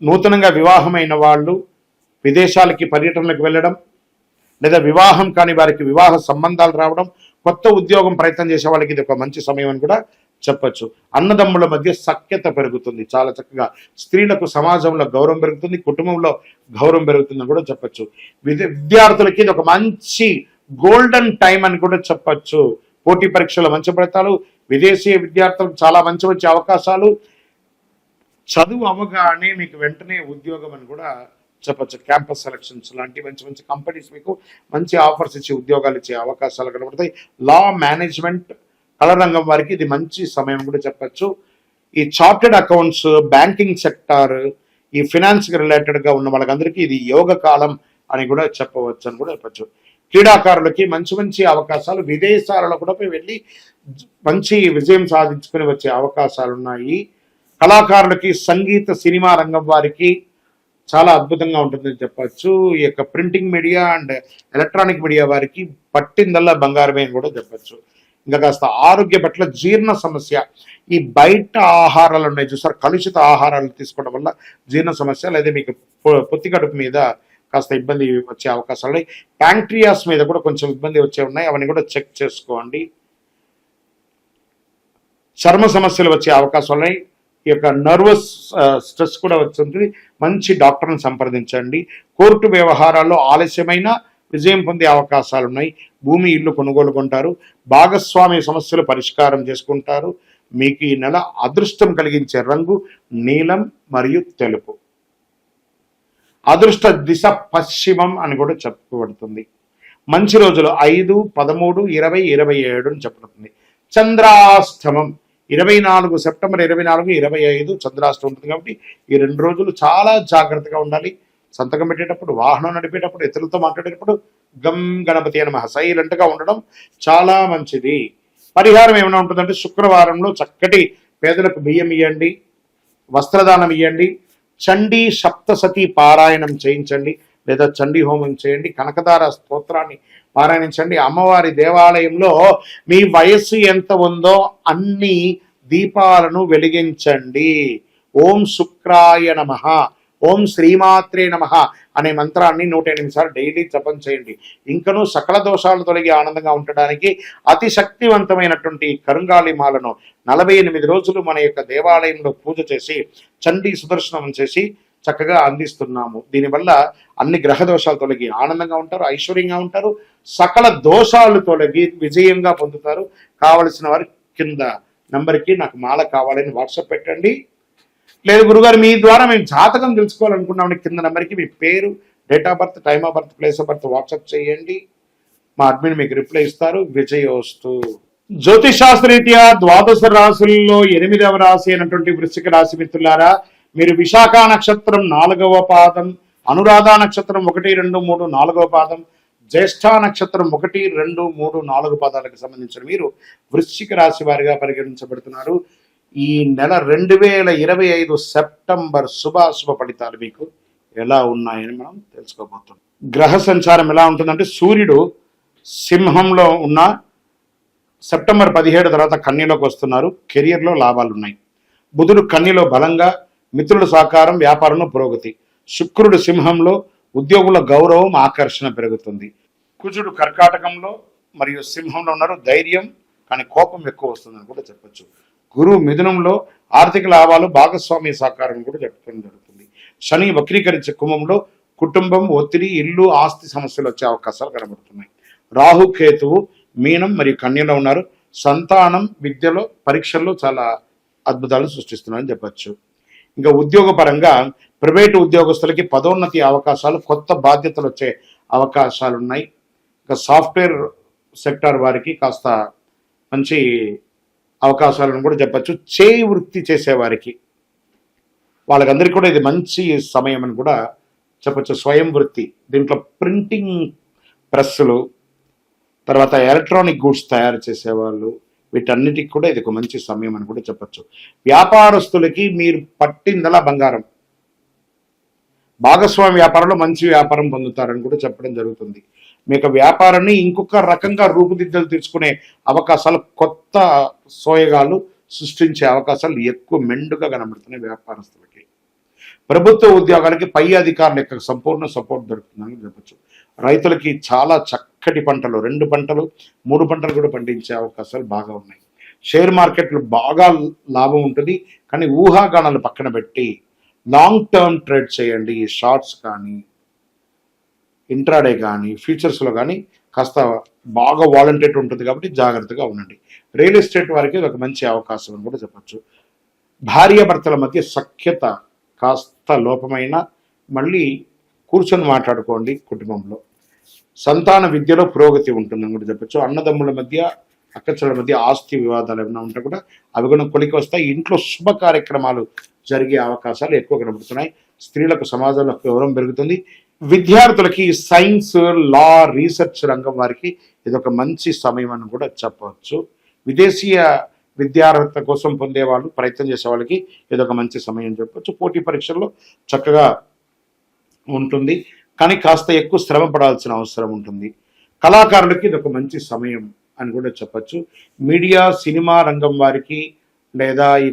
నూతనంగా వివాహమైన వాళ్ళు విదేశాలకి పర్యటనలకు వెళ్ళడం లేదా వివాహం కాని వారికి వివాహ సంబంధాలు రావడం, కొత్త ఉద్యోగం ప్రయత్నం చేసే వాళ్ళకి ఇది ఒక మంచి సమయం అని కూడా చెప్పచ్చు. అన్నదమ్ముల మధ్య సఖ్యత పెరుగుతుంది చాలా చక్కగా. స్త్రీలకు సమాజంలో గౌరవం పెరుగుతుంది, కుటుంబంలో గౌరవం పెరుగుతుందని కూడా చెప్పచ్చు. విద్యార్థులకి ఇది ఒక మంచి గోల్డెన్ టైం అని కూడా చెప్పచ్చు. పోటీ పరీక్షలో మంచి ఫలితాలు, విదేశీ విద్యార్థులకు చాలా మంచి అవకాశాలు, చదువు అవగానే మీకు వెంటనే ఉద్యోగం అని కూడా చెప్పచ్చు. క్యాంపస్ సెలక్షన్స్ లాంటి మంచి కంపెనీస్ మీకు మంచి ఆఫర్స్ ఇచ్చి ఉద్యోగాలు ఇచ్చే అవకాశాలు కనబడతాయి. లా, మేనేజ్మెంట్, కళ రంగం వారికి ఇది మంచి సమయం కూడా చెప్పచ్చు. ఈ చార్టెడ్ అకౌంట్స్, బ్యాంకింగ్ సెక్టార్, ఈ ఫినాన్స్ రిలేటెడ్గా ఉన్న వాళ్ళకందరికీ ఇది యోగ కాలం అని కూడా చెప్పవచ్చు అని కూడా చెప్పచ్చు. క్రీడాకారులకి మంచి అవకాశాలు, విదేశాలలో కూడా వెళ్ళి మంచి విజయం సాధించుకుని వచ్చే అవకాశాలు ఉన్నాయి. కళాకారులకి సంగీత, సినిమా రంగం వారికి చాలా అద్భుతంగా ఉంటుందని చెప్పచ్చు. ఈ యొక్క printing media and electronic media వారికి పట్టిందల్లా బంగారమే అని కూడా చెప్పచ్చు. ఇంకా కాస్త ఆరోగ్య పట్ల జీర్ణ సమస్య, ఈ బయట ఆహారాలు ఉన్నాయి చూసారు, కలుషిత ఆహారాలు తీసుకోవడం వల్ల జీర్ణ సమస్య లేదా మీకు పొత్తి కడుపు మీద కాస్త ఇబ్బంది వచ్చే అవకాశాలు ఉన్నాయి. ప్యాంక్రియాస్ మీద కూడా కొంచెం ఇబ్బంది వచ్చే ఉన్నాయి, అవన్నీ కూడా చెక్ చేసుకోండి. చర్మ సమస్యలు వచ్చే అవకాశాలు ఉన్నాయి. ఈ యొక్క నర్వస్ స్ట్రెస్ కూడా వస్తుంది. మంచి డాక్టర్ని సంప్రదించండి. కోర్టు వ్యవహారాల్లో ఆలస్యమైన విజయం పొందే అవకాశాలు ఉన్నాయి. భూమి ఇల్లు కొనుగోలు కొంటారు. భాగస్వామ్య సమస్యలు పరిష్కారం చేసుకుంటారు. మీకు ఈ నెల అదృష్టం కలిగించే రంగు నీలం మరియు తెలుపు. అదృష్ట దిశ పశ్చిమం అని కూడా చెప్పబడుతుంది. మంచి రోజులు 5, 13, 20, 27 అని చెప్పబడుతుంది. చంద్రాష్టమం 24 సెప్టెంబర్ 24, 25 చంద్రాష్టమం ఉంటుంది. కాబట్టి ఈ 2 రోజులు చాలా జాగ్రత్తగా ఉండాలి. సంతకం పెట్టేటప్పుడు, వాహనం నడిపేటప్పుడు, ఇతరులతో మాట్లాడేటప్పుడు గం గణపతి నమః సైలెంట్గా ఉండడం చాలా మంచిది. పరిహారం ఏమైనా ఉంటుందంటే శుక్రవారంలో చక్కటి పేదలకు బియ్యం ఇవ్వండి, వస్త్రదానం ఇవ్వండి, చండీ సప్తసతి పారాయణం చేయించండి లేదా చండీ హోమం చేయండి, కనకదార స్తోత్రాన్ని పారాయణించండి. అమ్మవారి దేవాలయంలో మీ వయస్సు ఎంత ఉందో అన్ని దీపాలను వెలిగించండి. ఓం శుక్రాయ నమః, ఓం శ్రీమాత్రే నమః అనే మంత్రాన్ని 108 సార్లు డైలీ జపం చేయండి. ఇంకనూ సకల దోషాలు తొలగి ఆనందంగా ఉండడానికి అతి శక్తివంతమైనటువంటి కరుంగాళి మాలను 48 రోజులు మన యొక్క దేవాలయంలో పూజ చేసి చండీ సుదర్శనం చేసి చక్కగా అందిస్తున్నాము. దీనివల్ల అన్ని గ్రహ దోషాలు తొలగి ఆనందంగా ఉంటారు, ఐశ్వర్యంగా ఉంటారు, సకల దోషాలు తొలగి విజయంగా పొందుతారు. కావలసిన వారి కింద నంబర్కి నాకు మాల కావాలని వాట్సాప్ పెట్టండి. లేదు గురుగారు మీ ద్వారా మేము జాతకం తెలుసుకోవాలనుకున్నామని కింద నెంబర్కి మీ పేరు, date of birth, time of birth, place of birth WhatsApp చేయండి. మా అడ్మిన్ మీకు రిప్లై ఇస్తారు. విజయోస్తు. జ్యోతిషాస్త్రరీత్యా ద్వాదశ రాశుల్లో 8వ రాశి అయినటువంటి వృశ్చిక రాశి మిత్రులారా, మీరు విశాఖ నక్షత్రం 4వ పాదం, అనురాధ నక్షత్రం 1, 2, 3, 4వ పాదం, జ్యేష్ఠ నక్షత్రం 1, 2, 3, 4 పాదాలకు సంబంధించిన మీరు వృశ్చిక రాశి వారిగా పరిగణించబడుతున్నారు. ఈ నెల 2025 సెప్టెంబర్ శుభాశుభ ఫలితాలు మీకు ఎలా ఉన్నాయని మనం తెలుసుకోబోతున్నాం. గ్రహ సంచారం ఎలా ఉంటుందంటే సూర్యుడు సింహంలో ఉన్న సెప్టెంబర్ 17 తర్వాత కన్యలోకి వస్తున్నారు. కెరియర్లో లాభాలు ఉన్నాయి. బుధుడు కన్యలో బలంగా, మిత్రుల సహకారం, వ్యాపారంలో పురోగతి. శుక్రుడు సింహంలో ఉద్యోగుల గౌరవం, ఆకర్షణ పెరుగుతుంది. కుజుడు కర్కాటకంలో మరియు సింహంలో ఉన్నారు. ధైర్యం కానీ కోపం ఎక్కువ వస్తుందని కూడా చెప్పచ్చు. గురువు మిథునంలో ఆర్థిక లాభాలు, భాగస్వామ్య సహకారం కూడా చెప్పడం జరుగుతుంది. శని వక్రీకరించే కుంభంలో కుటుంబం, ఒత్తిడి, ఇల్లు, ఆస్తి సమస్యలు వచ్చే అవకాశాలు కనబడుతున్నాయి. రాహు కేతువు మీనం మరియు కన్యలో ఉన్నారు. సంతానం, విద్యలో, పరీక్షల్లో చాలా అద్భుతాలు సృష్టిస్తున్నారని చెప్పచ్చు. ఇంకా ఉద్యోగపరంగా ప్రైవేటు ఉద్యోగస్తులకి పదోన్నతి అవకాశాలు, కొత్త బాధ్యతలు వచ్చే అవకాశాలు ఉన్నాయి. ఇంకా సాఫ్ట్వేర్ సెక్టార్ వారికి కాస్త మంచి అవకాశాలను కూడా చెప్పచ్చు. చేయి వృత్తి చేసేవారికి వాళ్ళకందరికీ కూడా ఇది మంచి సమయం అని కూడా చెప్పచ్చు. స్వయం వృత్తి, దీంట్లో ప్రింటింగ్ ప్రెస్సులు, తర్వాత ఎలక్ట్రానిక్ గూడ్స్ తయారు చేసేవాళ్ళు, వీటన్నిటికి కూడా ఇది ఒక మంచి సమయం అని కూడా చెప్పచ్చు. వ్యాపారస్తులకి మీరు పట్టిందలా బంగారం. భాగస్వామి వ్యాపారంలో మంచి వ్యాపారం పొందుతారని కూడా చెప్పడం జరుగుతుంది. మీకు వ్యాపారాన్ని ఇంకొక రకంగా రూపుదిద్దలు తీసుకునే అవకాశాలు, కొత్త సోయగాలు సృష్టించే అవకాశాలు ఎక్కువ మెండుగా కనబడుతున్నాయి వ్యాపారస్తులకి. ప్రభుత్వ ఉద్యోగాలకి పై అధికారుల యొక్క సంపూర్ణ సపోర్ట్ దొరుకుతుందని చెప్పచ్చు. రైతులకి చాలా చక్కటి పంటలు, 2 పంటలు 3 పంటలు కూడా పండించే అవకాశాలు బాగా ఉన్నాయి. షేర్ మార్కెట్లు బాగా లాభం ఉంటుంది. కానీ ఊహాగానాలు పక్కన పెట్టి లాంగ్ టర్మ్ ట్రేడ్ చేయండి. షార్ట్స్ కానీ, ఇంట్రాడే కానీ, ఫ్యూచర్స్లో కానీ కాస్త బాగా వాలంటేట్ ఉంటుంది కాబట్టి జాగ్రత్తగా ఉండండి. రియల్ ఎస్టేట్ వారికి ఒక మంచి అవకాశం అని కూడా చెప్పచ్చు. భార్యాభర్తల మధ్య సఖ్యత కాస్త లోపమైన మళ్ళీ కూర్చొని మాట్లాడుకోండి కుటుంబంలో. సంతాన విద్యలో పురోగతి ఉంటుందని కూడా చెప్పచ్చు. అన్నదమ్ముల మధ్య, అక్కచెల్లెల మధ్య ఆస్తి వివాదాలు ఏమైనా ఉంటే కూడా అవి కూడా కొలికి వస్తాయి. ఇంట్లో శుభ కార్యక్రమాలు జరిగే అవకాశాలు ఎక్కువ కనబడుతున్నాయి. స్త్రీలకు సమాజంలో గౌరవం పెరుగుతుంది. విద్యార్థులకి సైన్స్, లా, రీసెర్చ్ రంగం వారికి ఇది ఒక మంచి సమయం అని కూడా చెప్పవచ్చు. విదేశీయ విద్యార్హత కోసం పొందే వాళ్ళు, ప్రయత్నం చేసే వాళ్ళకి ఇది ఒక మంచి సమయం చెప్పవచ్చు. పోటీ పరీక్షల్లో చక్కగా ఉంటుంది కానీ కాస్త ఎక్కువ శ్రమ పడాల్సిన అవసరం ఉంటుంది. కళాకారులకి ఇది ఒక మంచి సమయం అని కూడా చెప్పచ్చు. మీడియా, సినిమా రంగం వారికి లేదా ఈ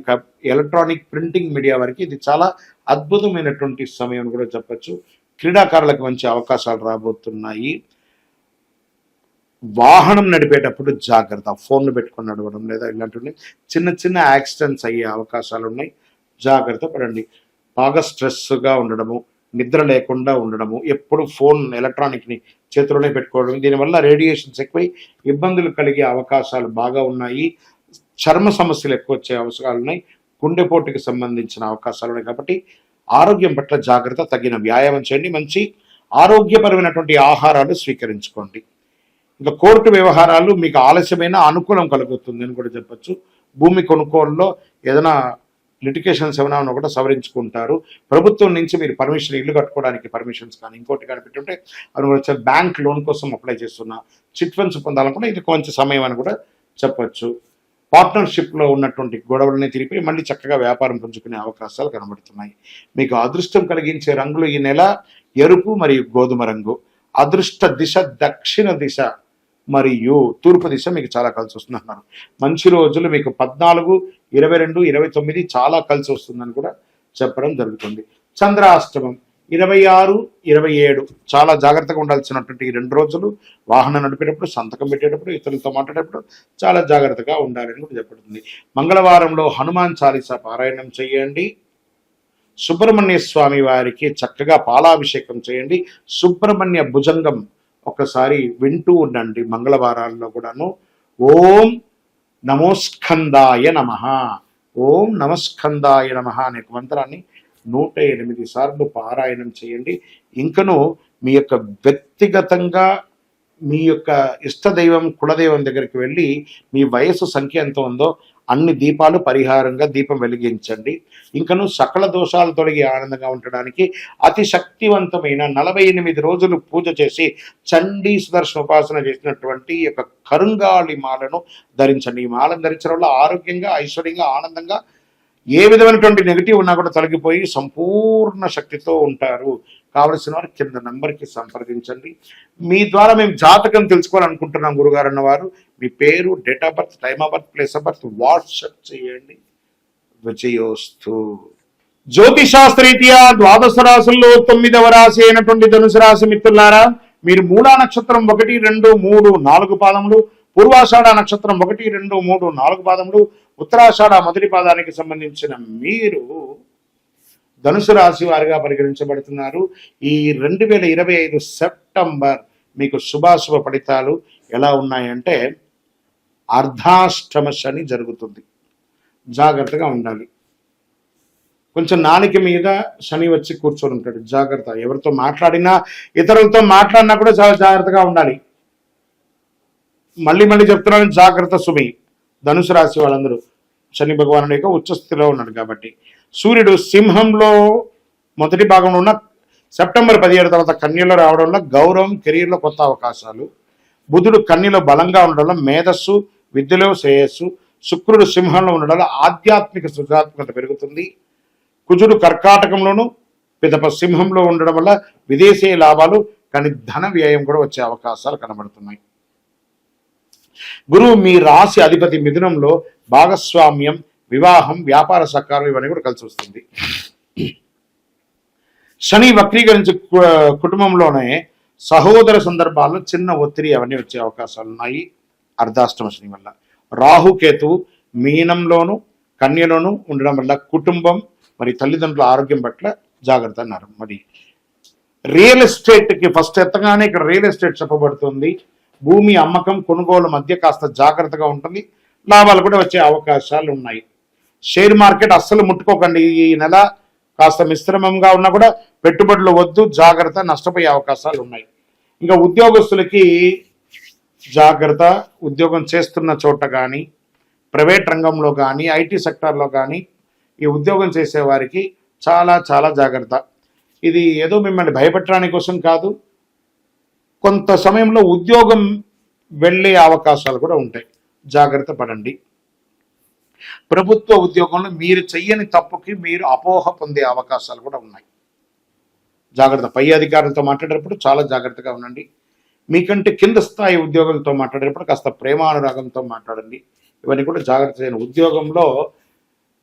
ఎలక్ట్రానిక్ ప్రింటింగ్ మీడియా వారికి ఇది చాలా అద్భుతమైనటువంటి సమయం అని కూడా చెప్పచ్చు. క్రీడాకారులకు మంచి అవకాశాలు రాబోతున్నాయి. వాహనం నడిపేటప్పుడు జాగ్రత్త. ఫోన్లు పెట్టుకొని నడవడం లేదా ఇలాంటివి చిన్న చిన్న యాక్సిడెంట్స్ అయ్యే అవకాశాలు ఉన్నాయి, జాగ్రత్త పడండి. బాగా స్ట్రెస్గా ఉండడము, నిద్ర లేకుండా ఉండడము, ఎప్పుడు ఫోన్ ఎలక్ట్రానిక్ని చేతిలోనే పెట్టుకోవడం, దీనివల్ల రేడియేషన్స్ ఎక్కువై ఇబ్బందులు కలిగే అవకాశాలు బాగా ఉన్నాయి. చర్మ సమస్యలు ఎక్కువ వచ్చే అవకాశాలు ఉన్నాయి, గుండెపోటుకి సంబంధించిన అవకాశాలు ఉన్నాయి. కాబట్టి ఆరోగ్యం పట్ల జాగ్రత్త, తగిన వ్యాయామం చేయండి, మంచి ఆరోగ్యపరమైనటువంటి ఆహారాలు స్వీకరించుకోండి. ఇంకా కోర్టు వ్యవహారాలు మీకు ఆలస్యమైన అనుకూలం కలుగుతుంది అని కూడా చెప్పచ్చు. భూమి కొనుగోలులో ఏదైనా లిటికేషన్స్ ఏమైనా ఉన్నా కూడా సవరించుకుంటారు. ప్రభుత్వం నుంచి మీరు పర్మిషన్, ఇల్లు కట్టుకోవడానికి పర్మిషన్స్ కానీ ఇంకోటి కానీ పెట్టుంటే అది కూడా బ్యాంక్ లోన్ కోసం అప్లై చేస్తున్నా, చిట్ ఫండ్స్ పొందాలనుకుంటే ఇది కొంచెం సమయం అని కూడా చెప్పచ్చు. పార్ట్నర్షిప్లో ఉన్నటువంటి గొడవలని తిరిగి మళ్ళీ చక్కగా వ్యాపారం పుంజుకునే అవకాశాలు కనబడుతున్నాయి. మీకు అదృష్టం కలిగించే రంగులు ఈ నెల ఎరుపు మరియు గోధుమ రంగు. అదృష్ట దిశ దక్షిణ దిశ మరియు తూర్పు దిశ మీకు చాలా కలిసి వస్తుంది అన్నారు. మంచి రోజులు మీకు 14, 22, 29 చాలా కలిసి వస్తుందని కూడా చెప్పడం జరుగుతుంది. చంద్రాష్టమం 26, 27 చాలా జాగ్రత్తగా ఉండాల్సినటువంటి ఈ 2 రోజులు. వాహనం నడిపేటప్పుడు, సంతకం పెట్టేటప్పుడు, ఇతరులతో మాట్లాడేటప్పుడు చాలా జాగ్రత్తగా ఉండాలని కూడా చెప్పబడుతుంది. మంగళవారంలో హనుమాన్ చాలీసా పారాయణం చేయండి. సుబ్రహ్మణ్య స్వామి వారికి చక్కగా పాలాభిషేకం చేయండి. సుబ్రహ్మణ్య భుజంగం ఒకసారి వింటూ ఉండండి మంగళవారాల్లో కూడాను. ఓం నమోస్కందాయ నమః, ఓం నమస్కందాయ నమః అనే మంత్రాన్ని 108 సార్లు పారాయణం చేయండి. ఇంకను మీ యొక్క వ్యక్తిగతంగా మీ యొక్క ఇష్టదైవం, కులదైవం దగ్గరికి వెళ్ళి మీ వయస్సు సంఖ్య ఎంత ఉందో అన్ని దీపాలు పరిహారంగా దీపం వెలిగించండి. ఇంకను సకల దోషాలు తొలగి ఆనందంగా ఉండడానికి అతి శక్తివంతమైన 48 రోజులు పూజ చేసి చండీ సుదర్శన ఉపాసన చేసినటువంటి యొక్క కరుంగాళి మాలను ధరించండి. ఈ మాలను ధరించడం వల్ల ఆరోగ్యంగా, ఐశ్వర్యంగా, ఆనందంగా, ఏ విధమైనటువంటి నెగిటివ్ ఉన్నా కూడా తొలగిపోయి సంపూర్ణ శక్తితో ఉంటారు. కావలసిన వారు కింద నంబర్కి సంప్రదించండి. మీ ద్వారా మేము జాతకం తెలుసుకోవాలనుకుంటున్నాం గురుగారు అన్నవారు మీ పేరు, date of birth, time of birth, place of birth WhatsApp చేయండి. విజయోస్తు. జ్యోతిశాస్త్రరీత్యా ద్వాదశ రాశుల్లో 9వ రాశి అయినటువంటి ధనుసు రాశి మిత్రులారా, మీరు మూలా నక్షత్రం 1, 2, 3, 4 పాదములు, పూర్వాషాఢ నక్షత్రం 1, 2, 3, 4 పాదములు, ఉత్తరాషాఢ మొదటి పాదానికి సంబంధించిన మీరు ధనుసు రాశి వారిగా పరిగణించబడుతున్నారు. ఈ 2025 సెప్టెంబర్ మీకు శుభాశుభ ఫలితాలు ఎలా ఉన్నాయంటే, అర్ధాష్టమ శని జరుగుతుంది, జాగ్రత్తగా ఉండాలి. కొంచెం నాలుక మీద శని వచ్చి కూర్చొని ఉంటాడు, జాగ్రత్త. ఎవరితో మాట్లాడినా, ఇతరులతో మాట్లాడినా కూడా చాలా జాగ్రత్తగా ఉండాలి. మళ్ళీ చెప్తున్నాను, జాగ్రత్త సుమి. ధనుసు రాశి వాళ్ళందరూ శని భగవానుడి యొక్క ఉచ్చస్థితిలో ఉన్నాడు కాబట్టి. సూర్యుడు సింహంలో మొదటి భాగంలో ఉన్న సెప్టెంబర్ 17 తర్వాత కన్యలో రావడం వల్ల గౌరవం, కెరీర్లో కొత్త అవకాశాలు. బుధుడు కన్యలో బలంగా ఉండడం వల్ల మేధస్సు, విద్యలో శ్రేయస్సు. శుక్రుడు సింహంలో ఉండడం వల్ల ఆధ్యాత్మిక సృజనాత్మకత పెరుగుతుంది. కుజుడు కర్కాటకంలోను, పిదప సింహంలో ఉండడం వల్ల విదేశీ లాభాలు, కానీ ధన వ్యయం కూడా వచ్చే అవకాశాలు కనబడుతున్నాయి. గురువు మీ రాశి అధిపతి మిథునంలో భాగస్వామ్యం, వివాహం, వ్యాపార సహకారం ఇవన్నీ కూడా కలిసి వస్తుంది. శని వక్రీకరించి కుటుంబంలోనే సహోదర సందర్భాల్లో చిన్న ఒత్తిడి అవన్నీ వచ్చే అవకాశాలు ఉన్నాయి అర్ధాష్టమ శని వల్ల. రాహుకేతువు మీనంలోను, కన్యలోను ఉండడం వల్ల కుటుంబం మరి తల్లిదండ్రుల ఆరోగ్యం పట్ల జాగ్రత్త అన్నారు. మరి రియల్ ఎస్టేట్కి ఫస్ట్ ఎత్తగానే ఇక్కడ రియల్ ఎస్టేట్ చెప్పబడుతుంది. భూమి అమ్మకం, కొనుగోలు మధ్య కాస్త జాగ్రత్తగా ఉంటుంది, లాభాలు కూడా వచ్చే అవకాశాలు ఉన్నాయి. షేర్ మార్కెట్ అస్సలు ముట్టుకోకండి. ఈ నెల కాస్త మిశ్రమంగా ఉన్నా కూడా పెట్టుబడులు వద్దు, జాగ్రత్త, నష్టపోయే అవకాశాలు ఉన్నాయి. ఇంకా ఉద్యోగస్తులకి జాగ్రత్త. ఉద్యోగం చేస్తున్న చోట కానీ, ప్రైవేట్ రంగంలో కానీ, ఐటీ సెక్టార్లో కానీ ఈ ఉద్యోగం చేసే వారికి చాలా చాలా జాగ్రత్త. ఇది ఏదో మిమ్మల్ని భయపెట్టడానికి కోసం కాదు, కొంత సమయంలో ఉద్యోగం వెళ్ళే అవకాశాలు కూడా ఉంటాయి, జాగ్రత్త పడండి. ప్రభుత్వ ఉద్యోగంలో మీరు చెయ్యని తప్పుకి మీరు అపోహ పొందే అవకాశాలు కూడా ఉన్నాయి, జాగ్రత్త. పై అధికారులతో మాట్లాడేటప్పుడు చాలా జాగ్రత్తగా ఉండండి. మీకంటే కింద స్థాయి ఉద్యోగులతో మాట్లాడేటప్పుడు కాస్త ప్రేమానురాగంతో మాట్లాడండి. ఇవన్నీ కూడా జాగ్రత్త చేయండి. ఉద్యోగంలో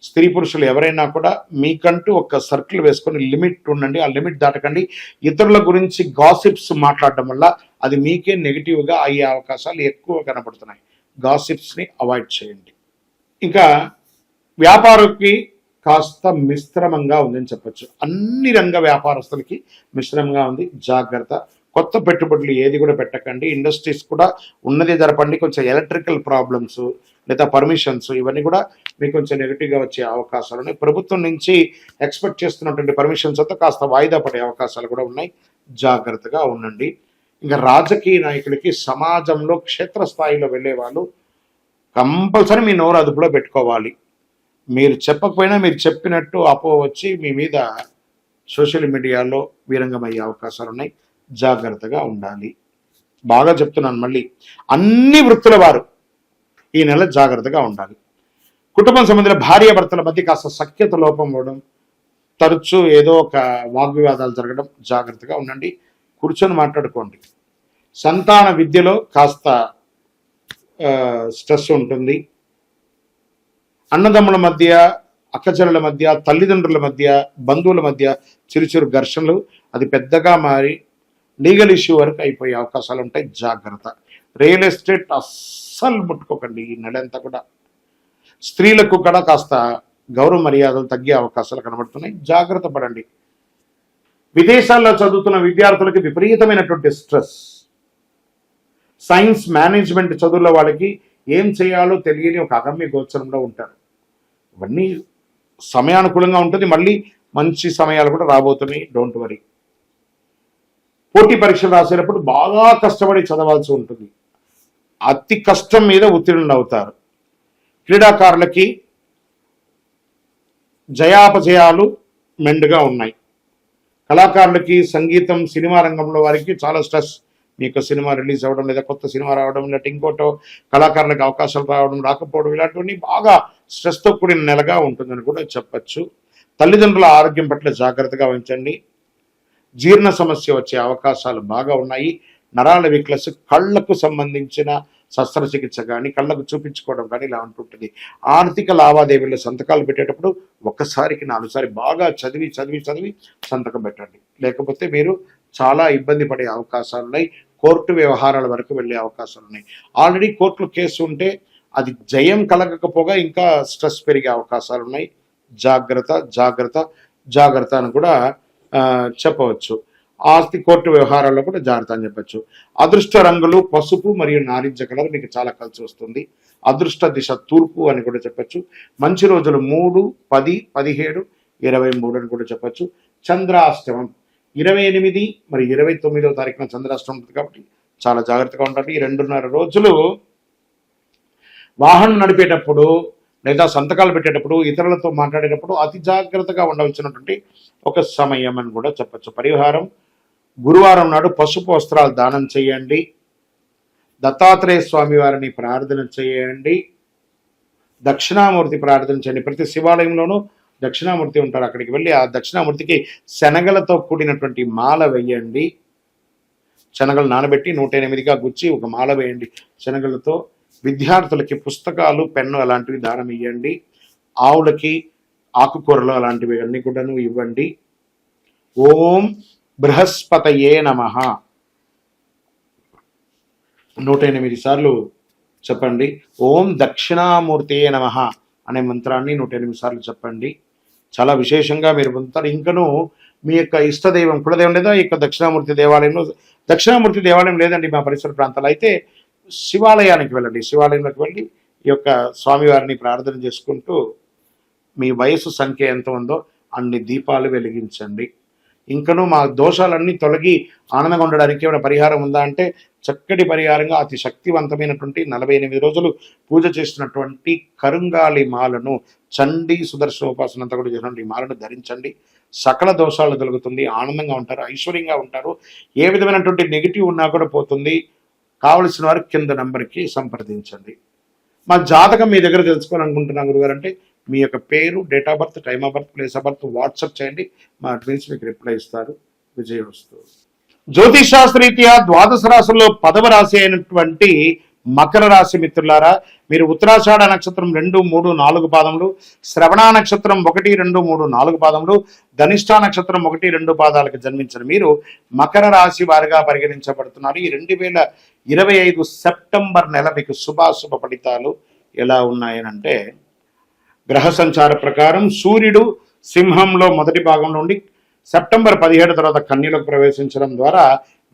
స్త్రీ పురుషులు ఎవరైనా కూడా మీకంటూ ఒక సర్కిల్ వేసుకొని లిమిట్ ఉండండి. ఆ లిమిట్ దాటకండి. ఇతరుల గురించి గాసిప్స్ మాట్లాడడం వల్ల అది మీకే నెగిటివ్గా అయ్యే అవకాశాలు ఎక్కువ కనబడుతున్నాయి. గాసిప్స్ని అవాయిడ్ చేయండి. ఇంకా వ్యాపారికి కాస్త మిశ్రమంగా ఉందని చెప్పచ్చు. అన్ని రంగ వ్యాపారస్తులకి మిశ్రమంగా ఉంది, జాగ్రత్త. కొత్త పెట్టుబడులు ఏది కూడా పెట్టకండి. ఇండస్ట్రీస్ కూడా ఉన్నదే జరపండి. కొంచెం ఎలక్ట్రికల్ ప్రాబ్లమ్స్ లేదా పర్మిషన్స్ ఇవన్నీ కూడా మీకు కొంచెం నెగిటివ్గా వచ్చే అవకాశాలు ఉన్నాయి. ప్రభుత్వం నుంచి ఎక్స్పెక్ట్ చేస్తున్నటువంటి పర్మిషన్స్ అంతా కాస్త వాయిదా పడే అవకాశాలు కూడా ఉన్నాయి. జాగ్రత్తగా ఉండండి. ఇంకా రాజకీయ నాయకులకి సమాజంలో క్షేత్రస్థాయిలో వెళ్ళే వాళ్ళు కంపల్సరీ మీ నోరు అదుపులో పెట్టుకోవాలి. మీరు చెప్పకపోయినా మీరు చెప్పినట్టు అపో వచ్చి మీ మీద సోషల్ మీడియాలో వీరంగమయ్యే అవకాశాలు ఉన్నాయి. జాగ్రత్తగా ఉండాలి. బాగా చెప్తున్నాను మళ్ళీ, అన్ని వృత్తుల వారు ఈ నెల జాగ్రత్తగా ఉండాలి. కుటుంబం సంబంధించిన భార్యాభర్తల మధ్య కాస్త సఖ్యత లోపం అవ్వడం, తరచూ ఏదో ఒక వాగ్వివాదాలు జరగడం, జాగ్రత్తగా ఉండండి. కూర్చొని మాట్లాడుకోండి. సంతాన విద్యలో కాస్త స్ట్రెస్ ఉంటుంది. అన్నదమ్ముల మధ్య, అక్కచెల్లెల మధ్య, తల్లిదండ్రుల మధ్య, బంధువుల మధ్య చిరుచిరు ఘర్షణలు అది పెద్దగా మారి లీగల్ ఇష్యూ వరకు అయిపోయే అవకాశాలు ఉంటాయి. జాగ్రత్త. రియల్ ఎస్టేట్ అస్సలు ముట్టుకోకండి ఈ నెలంతా కూడా. స్త్రీలకు కూడా కాస్త గౌరవ మర్యాదలు తగ్గే అవకాశాలు కనబడుతున్నాయి. జాగ్రత్త పడండి. విదేశాల్లో చదువుతున్న విద్యార్థులకి విపరీతమైనటువంటి స్ట్రెస్. సైన్స్ మేనేజ్మెంట్ చదువుల వాళ్ళకి ఏం చేయాలో తెలియని ఒక అగమ్య గోచరంలో ఉంటారు. ఇవన్నీ సమయానుకూలంగా ఉంటుంది. మళ్ళీ మంచి సమయాలు కూడా రాబోతున్నాయి. Don't worry. పోటీ పరీక్షలు రాసేటప్పుడు బాగా కష్టపడి చదవాల్సి ఉంటుంది. అతి కష్టం మీద ఉత్తీర్ణులు అవుతారు. క్రీడాకారులకి జయాపజయాలు మెండుగా ఉన్నాయి. కళాకారులకి సంగీతం, సినిమా రంగంలో వారికి చాలా స్ట్రెస్. మీకు సినిమా రిలీజ్ అవ్వడం, లేదా కొత్త సినిమా రావడం, లేదా ఇంకోటో కళాకారులకు అవకాశాలు రావడం, రాకపోవడం, ఇలాంటివన్నీ బాగా స్ట్రెస్తో కూడిన నెలగా ఉంటుందని కూడా చెప్పచ్చు. తల్లిదండ్రుల ఆరోగ్యం పట్ల జాగ్రత్తగా వహించండి. జీర్ణ సమస్య వచ్చే అవకాశాలు బాగా ఉన్నాయి. నరాల వీక్నెస్, కళ్ళకు సంబంధించిన శస్త్రచికిత్స కానీ, కళ్ళకు చూపించుకోవడం కానీ ఇలా ఉంటుంటుంది. ఆర్థిక లావాదేవీల్లో సంతకాలు పెట్టేటప్పుడు ఒక్కసారికి 4 సారి బాగా చదివి సంతకం పెట్టండి. లేకపోతే మీరు చాలా ఇబ్బంది పడే అవకాశాలు ఉన్నాయి. కోర్టు వ్యవహారాల వరకు వెళ్ళే అవకాశాలు ఉన్నాయి. ఆల్రెడీ కోర్టులో కేసు ఉంటే అది జయం కలగకపోగా ఇంకా స్ట్రెస్ పెరిగే అవకాశాలు ఉన్నాయి. జాగ్రత్త అని కూడా చెప్పవచ్చు. ఆస్తి కోర్టు వ్యవహారాల్లో కూడా జాగ్రత్త అని చెప్పచ్చు. అదృష్ట రంగులు పసుపు మరియు నారింజ కలర్ మీకు చాలా కలిసి వస్తుంది. అదృష్ట దిశ తూర్పు అని కూడా చెప్పచ్చు. మంచి రోజులు 3, 10, 17, 23 అని కూడా చెప్పచ్చు. చంద్రాష్టమం 28 మరియు 29వ తారీఖున చంద్రాష్టమం ఉంటుంది కాబట్టి చాలా జాగ్రత్తగా ఉండాలి. ఈ 2.5 రోజులు వాహనం నడిపేటప్పుడు లేదా సంతకాలు పెట్టేటప్పుడు, ఇతరులతో మాట్లాడేటప్పుడు అతి జాగ్రత్తగా ఉండవలసినటువంటి ఒక సమయం అని కూడా చెప్పచ్చు. పరిహారం: గురువారం నాడు పసుపు వస్త్రాలు దానం చేయండి. దత్తాత్రేయ స్వామి వారిని ప్రార్థన చేయండి. దక్షిణామూర్తి ప్రార్థన చేయండి. ప్రతి శివాలయంలోనూ దక్షిణామూర్తి ఉంటారు. అక్కడికి వెళ్ళి ఆ దక్షిణామూర్తికి శనగలతో కూడినటువంటి మాల వేయండి. శనగలు నానబెట్టి 108గా గుచ్చి ఒక మాల వేయండి శనగలతో. విద్యార్థులకి పుస్తకాలు, పెన్ను అలాంటివి దానం ఇవ్వండి. ఆవులకి ఆకుకూరలు అలాంటివి అన్నీ కూడాను ఇవ్వండి. ఓం బృహస్పతయే నమః 108 సార్లు చెప్పండి. ఓం దక్షిణామూర్తియే నమః అనే మంత్రాన్ని 108 సార్లు చెప్పండి. చాలా విశేషంగా మీరు పొందుతారు. ఇంకనూ మీ యొక్క ఇష్టదైవం, కులదైవం లేదా ఈ యొక్క దక్షిణామూర్తి దేవాలయం లేదండి మా పరిసర ప్రాంతాలు అయితే శివాలయానికి వెళ్ళండి. శివాలయంలోకి వెళ్ళి ఈ యొక్క స్వామివారిని ప్రార్థన చేసుకుంటూ మీ వయసు సంఖ్య ఎంత ఉందో అన్ని దీపాలు వెలిగించండి. ఇంకనూ మా దోషాలన్నీ తొలగి ఆనందంగా ఉండడానికి ఏమైనా పరిహారం ఉందా అంటే చక్కటి పరిహారంగా అతి శక్తివంతమైనటువంటి 48 రోజులు పూజ చేసినటువంటి కరుంగాలి మాలను, చండీ సుదర్శన ఉపాసన అంతా కూడా చేసినటువంటి మాలను ధరించండి. సకల దోషాలు తొలగుతుంది. ఆనందంగా ఉంటారు, ఐశ్వర్యంగా ఉంటారు. ఏ విధమైనటువంటి నెగిటివ్ ఉన్నా కూడా పోతుంది. కావలసిన వారు కింద నంబర్కి సంప్రదించండి. మా జాతకం మీ దగ్గర తెలుసుకోవాలనుకుంటున్నాను గురుగారు అంటే మీ యొక్క పేరు, date of birth, time of birth, place of birth WhatsApp చేయండి. మా అడ్మిన్స్ మీకు రిప్లై ఇస్తారు. విజయవస్తు. జ్యోతిష్ శాస్త్రరీత్యా 12 రాశుల్లో 10వ రాశి అయినటువంటి మకర రాశి మిత్రులారా, మీరు ఉత్తరాషాఢ నక్షత్రం 2, 3, 4 పాదములు, శ్రవణ నక్షత్రం 1, 2, 3, 4 పాదములు, ధనిష్ట నక్షత్రం 1, 2 పాదాలకు జన్మించిన మీరు మకర రాశి వారిగా పరిగణించబడుతున్నారు. ఈ 2025 సెప్టెంబర్ నెల మీకు శుభాశుభ ఫలితాలు ఎలా ఉన్నాయనంటే, గ్రహ సంచార ప్రకారం సూర్యుడు సింహంలో మొదటి భాగంలో ఉండి సెప్టెంబర్ 17 తర్వాత కన్యలోకి ప్రవేశించడం ద్వారా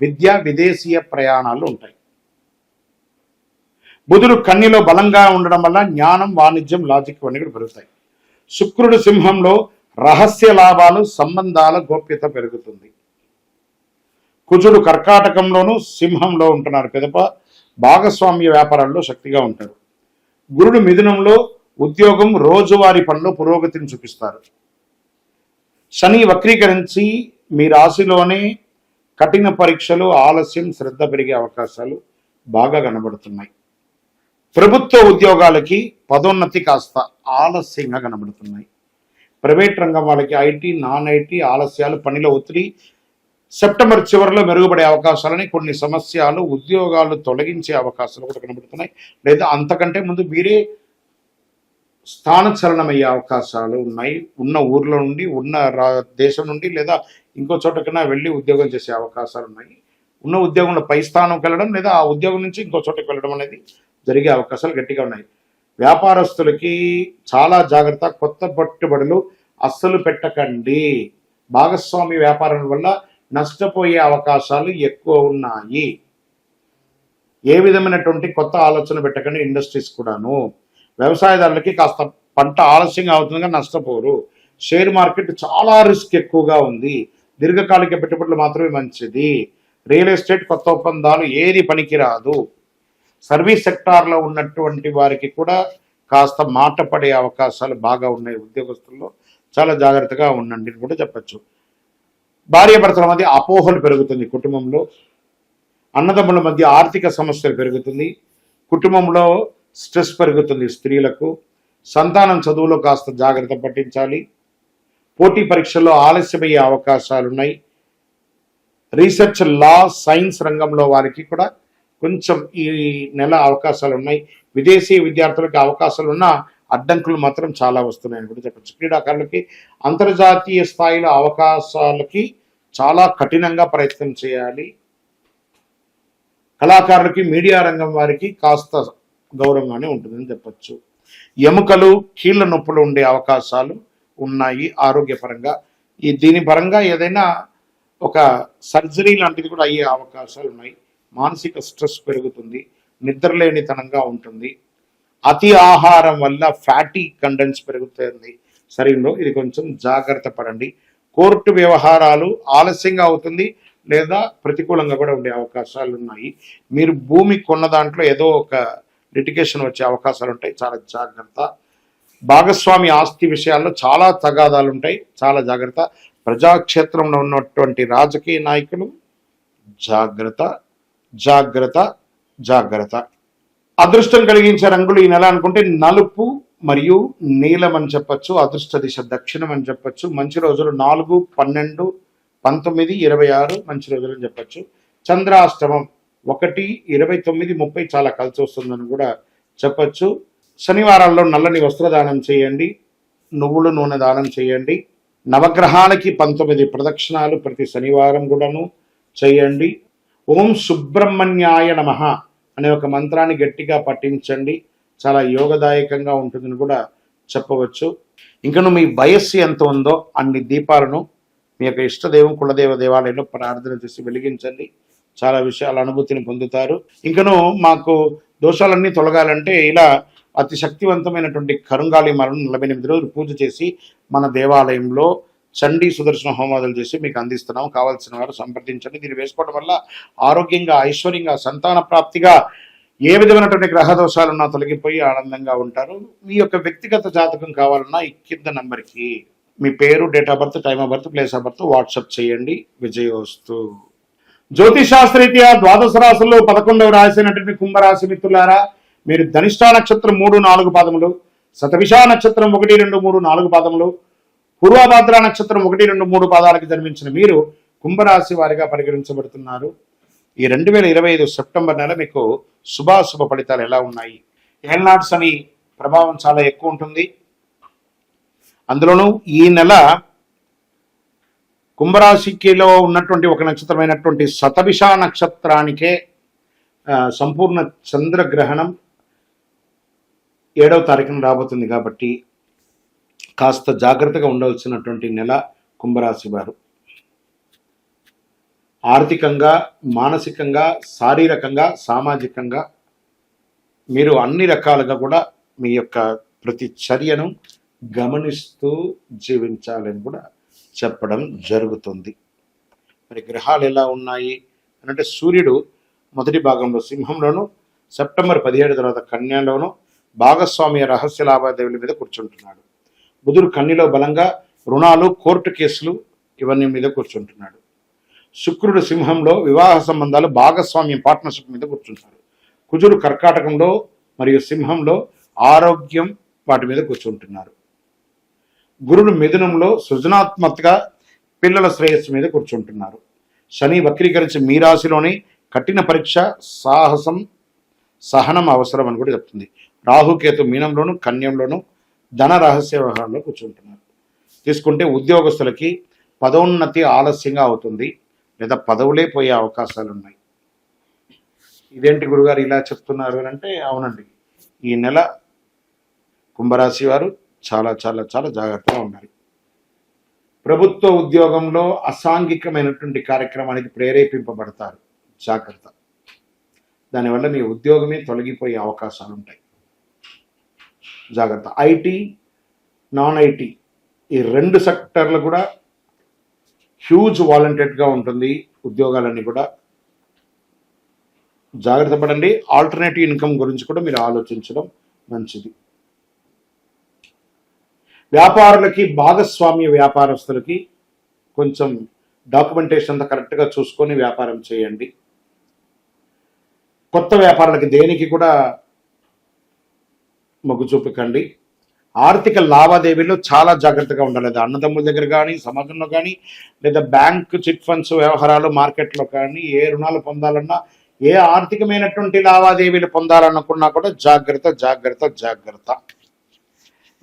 విద్యా విదేశీయ ప్రయాణాలు ఉంటాయి. బుధుడు కన్యలో బలంగా ఉండడం వల్ల జ్ఞానం, వాణిజ్యం, లాజిక్ అన్నీ కూడా పెరుగుతాయి. శుక్రుడు సింహంలో రహస్య లాభాలు, సంబంధాల గోప్యత పెరుగుతుంది. కుజుడు కర్కాటకంలోను సింహంలో ఉంటున్నారు పిదప భాగస్వామ్య వ్యాపారాల్లో శక్తిగా ఉంటారు. గురుడు మిథునంలో ఉద్యోగం, రోజువారీ పనులు పురోగతిని చూపిస్తారు. శని వక్రీకరించి మీ రాశిలోనే కఠిన పరీక్షలు, ఆలస్యం, శ్రద్ధ పెరిగే అవకాశాలు బాగా కనబడుతున్నాయి. ప్రభుత్వ ఉద్యోగాలకి పదోన్నతి కాస్త ఆలస్యంగా కనబడుతున్నాయి. ప్రైవేట్ రంగం వాళ్ళకి ఐటీ, నాన్ ఐటీ ఆలస్యాలు, పనిలో ఒత్తిడి సెప్టెంబర్ చివరిలో మెరుగుపడే అవకాశాలని, కొన్ని సమస్యలు, ఉద్యోగాలు తొలగించే అవకాశాలు కూడా కనబడుతున్నాయి. లేదా అంతకంటే ముందు మీరే స్థానచలనమయ్యే అవకాశాలు ఉన్నాయి. ఉన్న ఊర్లో నుండి, ఉన్న దేశం నుండి లేదా ఇంకో చోటకైనా వెళ్ళి ఉద్యోగం చేసే అవకాశాలు ఉన్నాయి. ఉన్న ఉద్యోగంలో పై స్థానంకి వెళ్ళడం లేదా ఆ ఉద్యోగం నుంచి ఇంకో చోటకి వెళ్ళడం అనేది జరిగే అవకాశాలు గట్టిగా ఉన్నాయి. వ్యాపారస్తులకి చాలా జాగ్రత్త, కొత్త పెట్టుబడులు అస్సలు పెట్టకండి. భాగస్వామి వ్యాపారం వల్ల నష్టపోయే అవకాశాలు ఎక్కువ ఉన్నాయి. ఏ విధమైనటువంటి కొత్త ఆలోచన పెట్టకండి. ఇండస్ట్రీస్ కూడాను. వ్యవసాయదారులకి కాస్త పంట ఆలస్యంగా అవుతుందిగా నష్టపోరు. షేర్ మార్కెట్ చాలా రిస్క్ ఎక్కువగా ఉంది. దీర్ఘకాలిక పెట్టుబడులు మాత్రమే మంచిది. రియల్ ఎస్టేట్, కొత్త ఒప్పందాలు ఏది పనికిరాదు. సర్వీస్ సెక్టార్లో ఉన్నటువంటి వారికి కూడా కాస్త మాట పడే అవకాశాలు బాగా ఉన్నాయి. ఉద్యోగస్తుల్లో చాలా జాగ్రత్తగా ఉండండి కూడా చెప్పచ్చు. భార్యాభర్తల మధ్య అపోహలు పెరుగుతుంది. కుటుంబంలో అన్నదమ్ముల మధ్య ఆర్థిక సమస్యలు పెరుగుతుంది. కుటుంబంలో స్ట్రెస్ పెరుగుతుంది. స్త్రీలకు సంతానం చదువులో కాస్త జాగ్రత్త పట్టించాలి. పోటీ పరీక్షల్లో ఆలస్యమయ్యే అవకాశాలున్నాయి. రీసెర్చ్, లా, సైన్స్ రంగంలో వారికి కూడా కొంచెం ఈ నెల అవకాశాలు ఉన్నాయి. విదేశీ విద్యార్థులకి అవకాశాలు ఉన్న అడ్డంకులు మాత్రం చాలా వస్తున్నాయని కూడా చెప్పచ్చు. క్రీడాకారులకి అంతర్జాతీయ స్థాయిలో అవకాశాలకి చాలా కఠినంగా ప్రయత్నం చేయాలి. కళాకారులకి, మీడియా రంగం వారికి కాస్త గౌరవంగానే ఉంటుందని చెప్పచ్చు. ఎముకలు, కీళ్ళ నొప్పులు ఉండే అవకాశాలు ఉన్నాయి ఆరోగ్యపరంగా. దీని పరంగా ఏదైనా ఒక సర్జరీ లాంటిది కూడా అయ్యే అవకాశాలు ఉన్నాయి. మానసిక స్ట్రెస్ పెరుగుతుంది. నిద్రలేనితనంగా ఉంటుంది. అతి ఆహారం వల్ల ఫ్యాటీ కంటెంట్స్ పెరుగుతుంది శరీరంలో. ఇది కొంచెం జాగ్రత్త పడండి. కోర్టు వ్యవహారాలు ఆలస్యంగా అవుతుంది లేదా ప్రతికూలంగా కూడా ఉండే అవకాశాలు ఉన్నాయి. మీరు భూమి కొన్న దాంట్లో ఏదో ఒక లిటిగేషన్ వచ్చే అవకాశాలు ఉంటాయి. చాలా జాగ్రత్త. భాగస్వామి ఆస్తి విషయాల్లో చాలా తగాదాలు ఉంటాయి. చాలా జాగ్రత్త. ప్రజాక్షేత్రంలో ఉన్నటువంటి రాజకీయ నాయకులు జాగ్రత్త, జాగ్రత్త, జాగ్రత్త. అదృష్టం కలిగించే రంగులు ఈ నెల అనుకుంటే నలుపు మరియు నీలం అని చెప్పచ్చు. అదృష్ట దిశ దక్షిణం అని చెప్పచ్చు. మంచి రోజులు 4, 12, 19, 26 మంచి రోజులు అని చెప్పచ్చు. చంద్రాష్టమం 1, 29, 30 చాలా కలిసి వస్తుందని కూడా చెప్పచ్చు. శనివారాల్లో నల్లని వస్త్రదానం చేయండి. నువ్వుల నూనె దానం చేయండి. నవగ్రహాలకి 19 ప్రదక్షిణాలు ప్రతి శనివారం కూడాను చేయండి. ఓం సుబ్రహ్మణ్యాయ నమః అనే ఒక మంత్రాన్ని గట్టిగా పఠించండి. చాలా యోగదాయకంగా ఉంటుందని కూడా చెప్పవచ్చు. ఇంకను మీ వయస్సు ఎంత ఉందో అన్ని దీపాలను మీ యొక్క ఇష్టదైవం, కులదేవ దేవాలయంలో ప్రార్థన చేసి వెలిగించండి. చాలా విషయాల అనుభూతిని పొందుతారు. ఇంకను మాకు దోషాలన్నీ తొలగాలంటే ఇలా అతి శక్తివంతమైనటువంటి కరుంగాళి మాలను 48 రోజులు పూజ చేసి మన దేవాలయంలో చండీ సుదర్శన హోమాదులు చేసి మీకు అందిస్తున్నాం. కావాల్సిన వారు సంప్రదించండి. దీన్ని వేసుకోవడం వల్ల ఆరోగ్యంగా, ఐశ్వర్యంగా, సంతాన ప్రాప్తిగా, ఏ విధమైనటువంటి గ్రహ దోషాలున్నా తొలగిపోయి ఆనందంగా ఉంటారు. మీ యొక్క వ్యక్తిగత జాతకం కావాలన్నా ఈ కింద నంబర్కి మీ పేరు, date of birth, time of birth, place of birth WhatsApp చేయండి. విజయోస్తు. జ్యోతిశాస్త్రరీత్యా ద్వాదశ రాశుల్లో 11వ రాశి అయినటువంటి కుంభరాశి మిత్రులారా, మీరు ధనిష్ట నక్షత్రం 3, 4 పాదములు, శతభిష నక్షత్రం 1, 2, 3, 4 పాదములు, పూర్వభాద్ర నక్షత్రం 1, 2, 3 పాదాలకు జన్మించిన మీరు కుంభరాశి వారిగా పరిగణించబడుతున్నారు. ఈ 2025 సెప్టెంబర్ నెల మీకు శుభాశుభ ఫలితాలు ఎలా ఉన్నాయి? ఏళ్ళనాటి శని ప్రభావం చాలా ఎక్కువ ఉంటుంది. అందులోనూ ఈ నెల కుంభరాశికిలో ఉన్నటువంటి ఒక నక్షత్రమైనటువంటి శతభిష నక్షత్రానికే సంపూర్ణ చంద్రగ్రహణం 7వ తారీఖున రాబోతుంది. కాబట్టి కాస్త జాగ్రత్తగా ఉండవలసినటువంటి నెల కుంభరాశి వారు. ఆర్థికంగా, మానసికంగా, శారీరకంగా, సామాజికంగా మీరు అన్ని రకాలుగా కూడా మీ యొక్క ప్రతి చర్యను గమనిస్తూ జీవించాలని కూడా చెప్పడం జరుగుతుంది. మరి గ్రహాలు ఎలా ఉన్నాయి అంటే సూర్యుడు మొదటి భాగంలో సింహంలోను, సెప్టెంబర్ 17 తర్వాత కన్యలోను భాగస్వామ్య రహస్య లావాదేవీల మీద కూర్చుంటున్నాడు. బుధుడు కన్యలో బలంగా రుణాలు, కోర్టు కేసులు ఇవన్నీ మీద కూర్చుంటున్నాడు. శుక్రుడు సింహంలో వివాహ సంబంధాలు, భాగస్వామ్యం, పార్ట్నర్షిప్ మీద కూర్చుంటాడు. కుజుడు కర్కాటకంలో మరియు సింహంలో ఆరోగ్యం వాటి మీద కూర్చుంటున్నారు. గురుడు మిథునంలో సృజనాత్మకగా పిల్లల శ్రేయస్సు మీద కూర్చుంటున్నారు. శని వక్రీకరించి మీ రాశిలోని కఠిన పరీక్ష, సాహసం, సహనం అవసరం అని కూడా చెప్తుంది. రాహుకేతు మీనంలోను, కన్యంలోను ధన రహస్య వ్యవహారంలో కూర్చుంటున్నారు. తీసుకుంటే ఉద్యోగస్తులకి పదోన్నతి ఆలస్యంగా అవుతుంది, లేదా పదవులే పోయే అవకాశాలు ఉన్నాయి. ఇదేంటి గురుగారు ఇలా చెప్తున్నారు అని అంటే, అవునండి, ఈ నెల కుంభరాశి వారు చాలా చాలా చాలా జాగ్రత్తగా ఉండాలి. ప్రభుత్వ ఉద్యోగంలో అసాంఘికమైనటువంటి కార్యక్రమానికి ప్రేరేపింపబడతారు, జాగ్రత్త. దానివల్ల మీ ఉద్యోగమే తొలగిపోయే అవకాశాలు ఉంటాయి, జాగ్రత్త. ఐటీ, నాన్ ఐటీ ఈ 2 సెక్టర్లు కూడా హ్యూజ్ వాలంటెడ్గా ఉంటుంది ఉద్యోగాలన్నీ కూడా. జాగ్రత్త పడండి. ఆల్టర్నేటివ్ ఇన్కమ్ గురించి కూడా మీరు ఆలోచించడం మంచిది. వ్యాపారులకి, భాగస్వామ్య వ్యాపారస్తులకి కొంచెం డాక్యుమెంటేషన్ అంతా కరెక్ట్గా చూసుకొని వ్యాపారం చేయండి. కొత్త వ్యాపారాలకి దేనికి కూడా మొగ్గు చూపకండి. ఆర్థిక లావాదేవీల్లో చాలా జాగ్రత్తగా ఉండాలి. లేదా అన్నదమ్ముల దగ్గర కానీ, సమాజంలో కానీ, లేదా బ్యాంక్, చిట్ ఫండ్స్ వ్యవహారాలు, మార్కెట్లో కానీ ఏ రుణాలు పొందాలన్నా, ఏ ఆర్థికమైనటువంటి లావాదేవీలు పొందాలనుకున్నా కూడా జాగ్రత్త, జాగ్రత్త, జాగ్రత్త.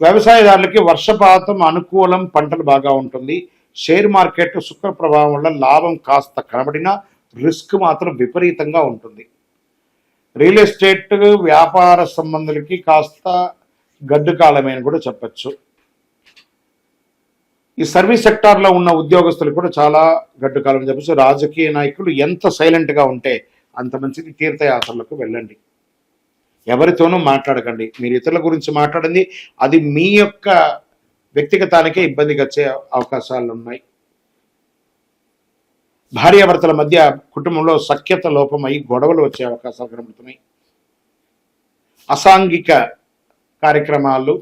వ్యవసాయదారులకి వర్షపాతం అనుకూలం, పంటలు బాగా ఉంటుంది. షేర్ మార్కెట్ శుక్ర ప్రభావం వల్ల లాభం కాస్త కనబడినా రిస్క్ మాత్రం విపరీతంగా ఉంటుంది. రియల్ ఎస్టేట్ వ్యాపార సంబంధులకి కాస్త గడ్డు కాలమే అని కూడా చెప్పచ్చు. ఈ సర్వీస్ సెక్టార్లో ఉన్న ఉద్యోగస్తులకు కూడా చాలా గడ్డు కాలం అని చెప్పచ్చు. రాజకీయ నాయకులు ఎంత సైలెంట్గా ఉంటే అంత మంచిది. తీర్థయాత్రలకు వెళ్ళండి, ఎవరితోనూ మాట్లాడకండి. మీరు ఇతరుల గురించి మాట్లాడింది అది మీ యొక్క వ్యక్తిగతానికే ఇబ్బందికి వచ్చే అవకాశాలు ఉన్నాయి. భార్యాభర్తల మధ్య కుటుంబంలో సఖ్యత లోపమై గొడవలు వచ్చే అవకాశాలు కనబడుతున్నాయి. అసాంఘిక కార్యక్రమాలు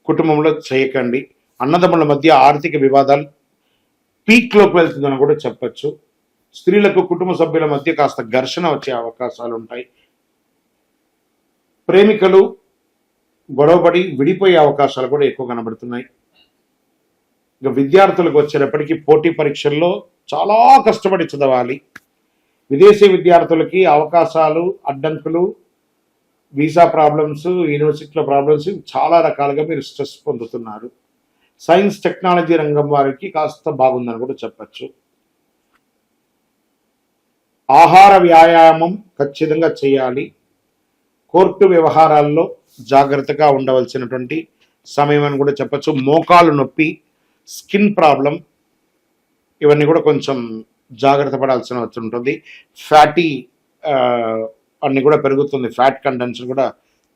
కుటుంబంలో చేయకండి. అన్నదమ్ముల మధ్య ఆర్థిక వివాదాలు పీక్లోకి వెళ్తుందని కూడా చెప్పచ్చు. స్త్రీలకు కుటుంబ సభ్యుల మధ్య కాస్త ఘర్షణ వచ్చే అవకాశాలు ఉంటాయి. ప్రేమికులు గొడవపడి విడిపోయే అవకాశాలు కూడా ఎక్కువ కనబడుతున్నాయి. ఇక విద్యార్థులకు వచ్చేటప్పటికీ పోటీ పరీక్షల్లో చాలా కష్టపడి చదవాలి. విదేశీ విద్యార్థులకి అవకాశాలు, అడ్డంకులు, వీసా ప్రాబ్లమ్స్, యూనివర్సిటీలో ప్రాబ్లమ్స్ చాలా రకాలుగా మీరు స్ట్రెస్ పొందుతున్నారు. సైన్స్ టెక్నాలజీ రంగం వారికి కాస్త బాగుందని కూడా చెప్పచ్చు. ఆహార వ్యాయామం ఖచ్చితంగా చేయాలి. కోర్టు వ్యవహారాల్లో జాగ్రత్తగా ఉండవలసినటువంటి సమయం అని కూడా చెప్పచ్చు. మోకాలు నొప్పి, స్కిన్ ప్రాబ్లం ఇవన్నీ కూడా కొంచెం జాగ్రత్త పడాల్సిన ఉంటుంది. ఫ్యాటీ అన్ని కూడా పెరుగుతుంది, ఫ్యాట్ కంటెంట్స్ కూడా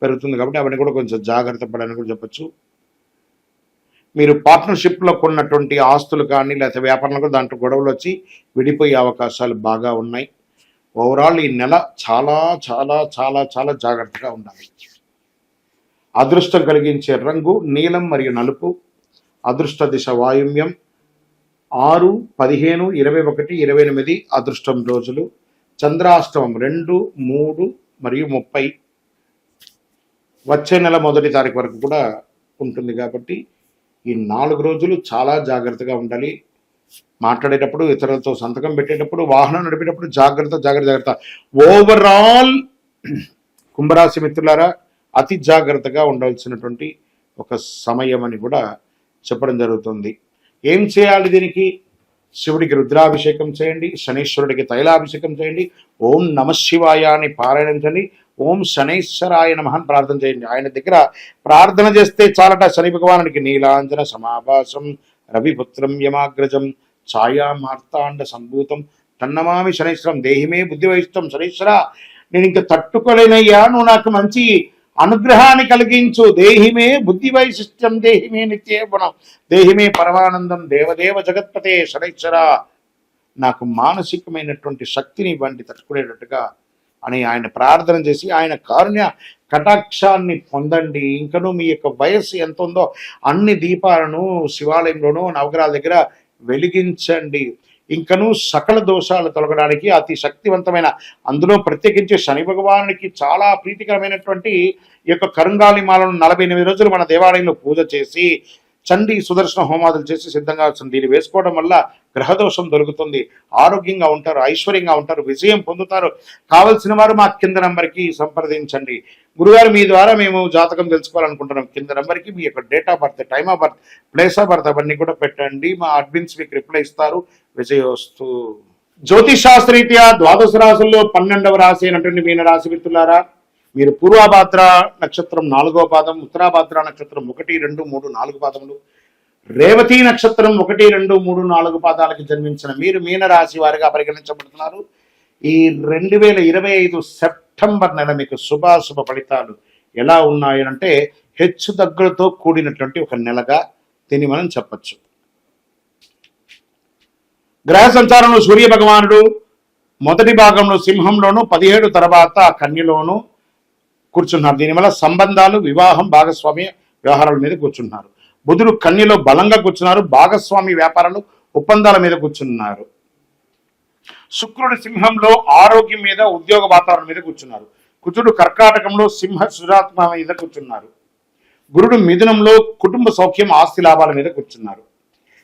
పెరుగుతుంది. కాబట్టి అవన్నీ కూడా కొంచెం జాగ్రత్త పడాలని కూడా చెప్పచ్చు. మీరు పార్ట్నర్షిప్లో కొన్నటువంటి ఆస్తులు కానీ లేకపోతే వ్యాపారంలో కూడా దాంట్లో గొడవలు వచ్చి విడిపోయే అవకాశాలు బాగా ఉన్నాయి. ఓవరాల్ ఈ నెల చాలా చాలా చాలా చాలా జాగ్రత్తగా ఉండాలి. అదృష్టం కలిగించే రంగు నీలం మరియు నలుపు. అదృష్ట దిశ వాయువ్యం. 6, 15, 21, 28 అదృష్టం రోజులు. చంద్రాష్టమం 2, 3 మరియు 30 వచ్చే నెల 1వ తారీఖు వరకు కూడా ఉంటుంది. కాబట్టి ఈ 4 రోజులు చాలా జాగ్రత్తగా ఉండాలి. మాట్లాడేటప్పుడు, ఇతరులతో సంతకం పెట్టేటప్పుడు, వాహనం నడిపేటప్పుడు జాగ్రత్త జాగ్రత్త జాగ్రత్త. ఓవరాల్ కుంభరాశి మిత్రులారా, అతి జాగ్రత్తగా ఉండవలసినటువంటి ఒక సమయం అని కూడా చెప్పడం జరుగుతుంది. ఏం చేయాలి దీనికి? శివుడికి రుద్రాభిషేకం చేయండి, శనీశ్వరుడికి తైలాభిషేకం చేయండి, ఓం నమశివాయ అని పారాయణించండి, ఓం శనైశ్వరాయ నమః అని ప్రార్థన చేయండి. ఆయన దగ్గర ప్రార్థన చేస్తే చాలట. శని భగవానుడికి నీలాంజన సమాభాసం రవిపుత్రం యమాగ్రజం ఛాయా మార్తాండ సంభూతం తన్నమామి శనైశ్వరం దేహిమే బుద్ధి వహిష్టం. శనైశ్వర, నేను ఇంక తట్టుకోలేనయ్యా, నువ్వు నాకు మంచి అనుగ్రహాన్ని కలిగించు. దేహిమే బుద్ధి వైశిష్ట్యం దేహిమే నిత్యేవనం దేహిమే పరమానందం దేవదేవ జగత్పతే. శనైశ్వర, నాకు మానసికమైనటువంటి శక్తిని ఇవ్వండి తట్టుకునేటట్టుగా అని ఆయన ప్రార్థన చేసి ఆయన కారుణ్య కటాక్షాన్ని పొందండి. ఇంకనూ మీ యొక్క వయస్సు ఎంత ఉందో అన్ని దీపాలను శివాలయంలోనూ నవగ్రహాల దగ్గర వెలిగించండి. ఇంకనూ సకల దోషాలు తొలగడానికి అతి శక్తివంతమైన, అందులో ప్రత్యేకించి శని భగవానునికి చాలా ప్రీతికరమైనటువంటి ఈ యొక్క కరుంగాలి మాలను 48 రోజులు మన దేవాలయంలో పూజ చేసి చండీ సుదర్శన హోమాదులు చేసి సిద్ధంగా వస్తుంది. దీన్ని వేసుకోవడం వల్ల గ్రహదోషం దొరుకుతుంది, ఆరోగ్యంగా ఉంటారు, ఐశ్వర్యంగా ఉంటారు, విజయం పొందుతారు. కావలసిన వారు మా కింద నంబర్కి సంప్రదించండి. గురుగారు, మీ ద్వారా మేము జాతకం తెలుసుకోవాలనుకుంటున్నాం. కింద నంబర్కి మీ యొక్క date of birth, time of birth, place of birth అవన్నీ కూడా పెట్టండి. మా అడ్మిన్స్ మీకు రిప్లై ఇస్తారు. విజయోస్తు. జ్యోతిష్ శాస్త్రరీత్యా ద్వాదశ రాశుల్లో 12వ రాశి అయినటువంటి మీన రాశి మిత్రులారా, మీరు పూర్వభాద్ర నక్షత్రం 4వ పాదం, ఉత్తరాభాద్ర నక్షత్రం 1, 2, 3, 4 పాదములు, రేవతి నక్షత్రం 1, 2, 3, 4 పాదాలకు జన్మించిన మీరు మీనరాశి వారిగా పరిగణించబడుతున్నారు. ఈ 2025 సెప్టెంబర్ నెల మీకు శుభాశుభ ఫలితాలు ఎలా ఉన్నాయనంటే హెచ్చు తగ్గులతో కూడినటువంటి ఒక నెలగా దీన్ని మనం చెప్పచ్చు. గ్రహ సంచారంలో సూర్య భగవానుడు మొదటి భాగంలో సింహంలోను, 17 తర్వాత కన్యలోను కూర్చున్నారు. దీనివల్ల సంబంధాలు, వివాహం, భాగస్వామ్య వ్యవహారాల మీద కూర్చున్నారు. బుధుడు కన్యలో బలంగా కూర్చున్నారు, భాగస్వామి వ్యాపారాలు, ఒప్పందాల మీద కూర్చున్నారు. శుక్రుడు సింహంలో ఆరోగ్యం మీద, ఉద్యోగ వాతావరణం మీద కూర్చున్నారు. కుజుడు కర్కాటకంలో సింహ సురాత్మ మీద కూర్చున్నారు. గురుడు మిథునంలో కుటుంబ సౌఖ్యం, ఆస్తి లాభాల మీద కూర్చున్నారు.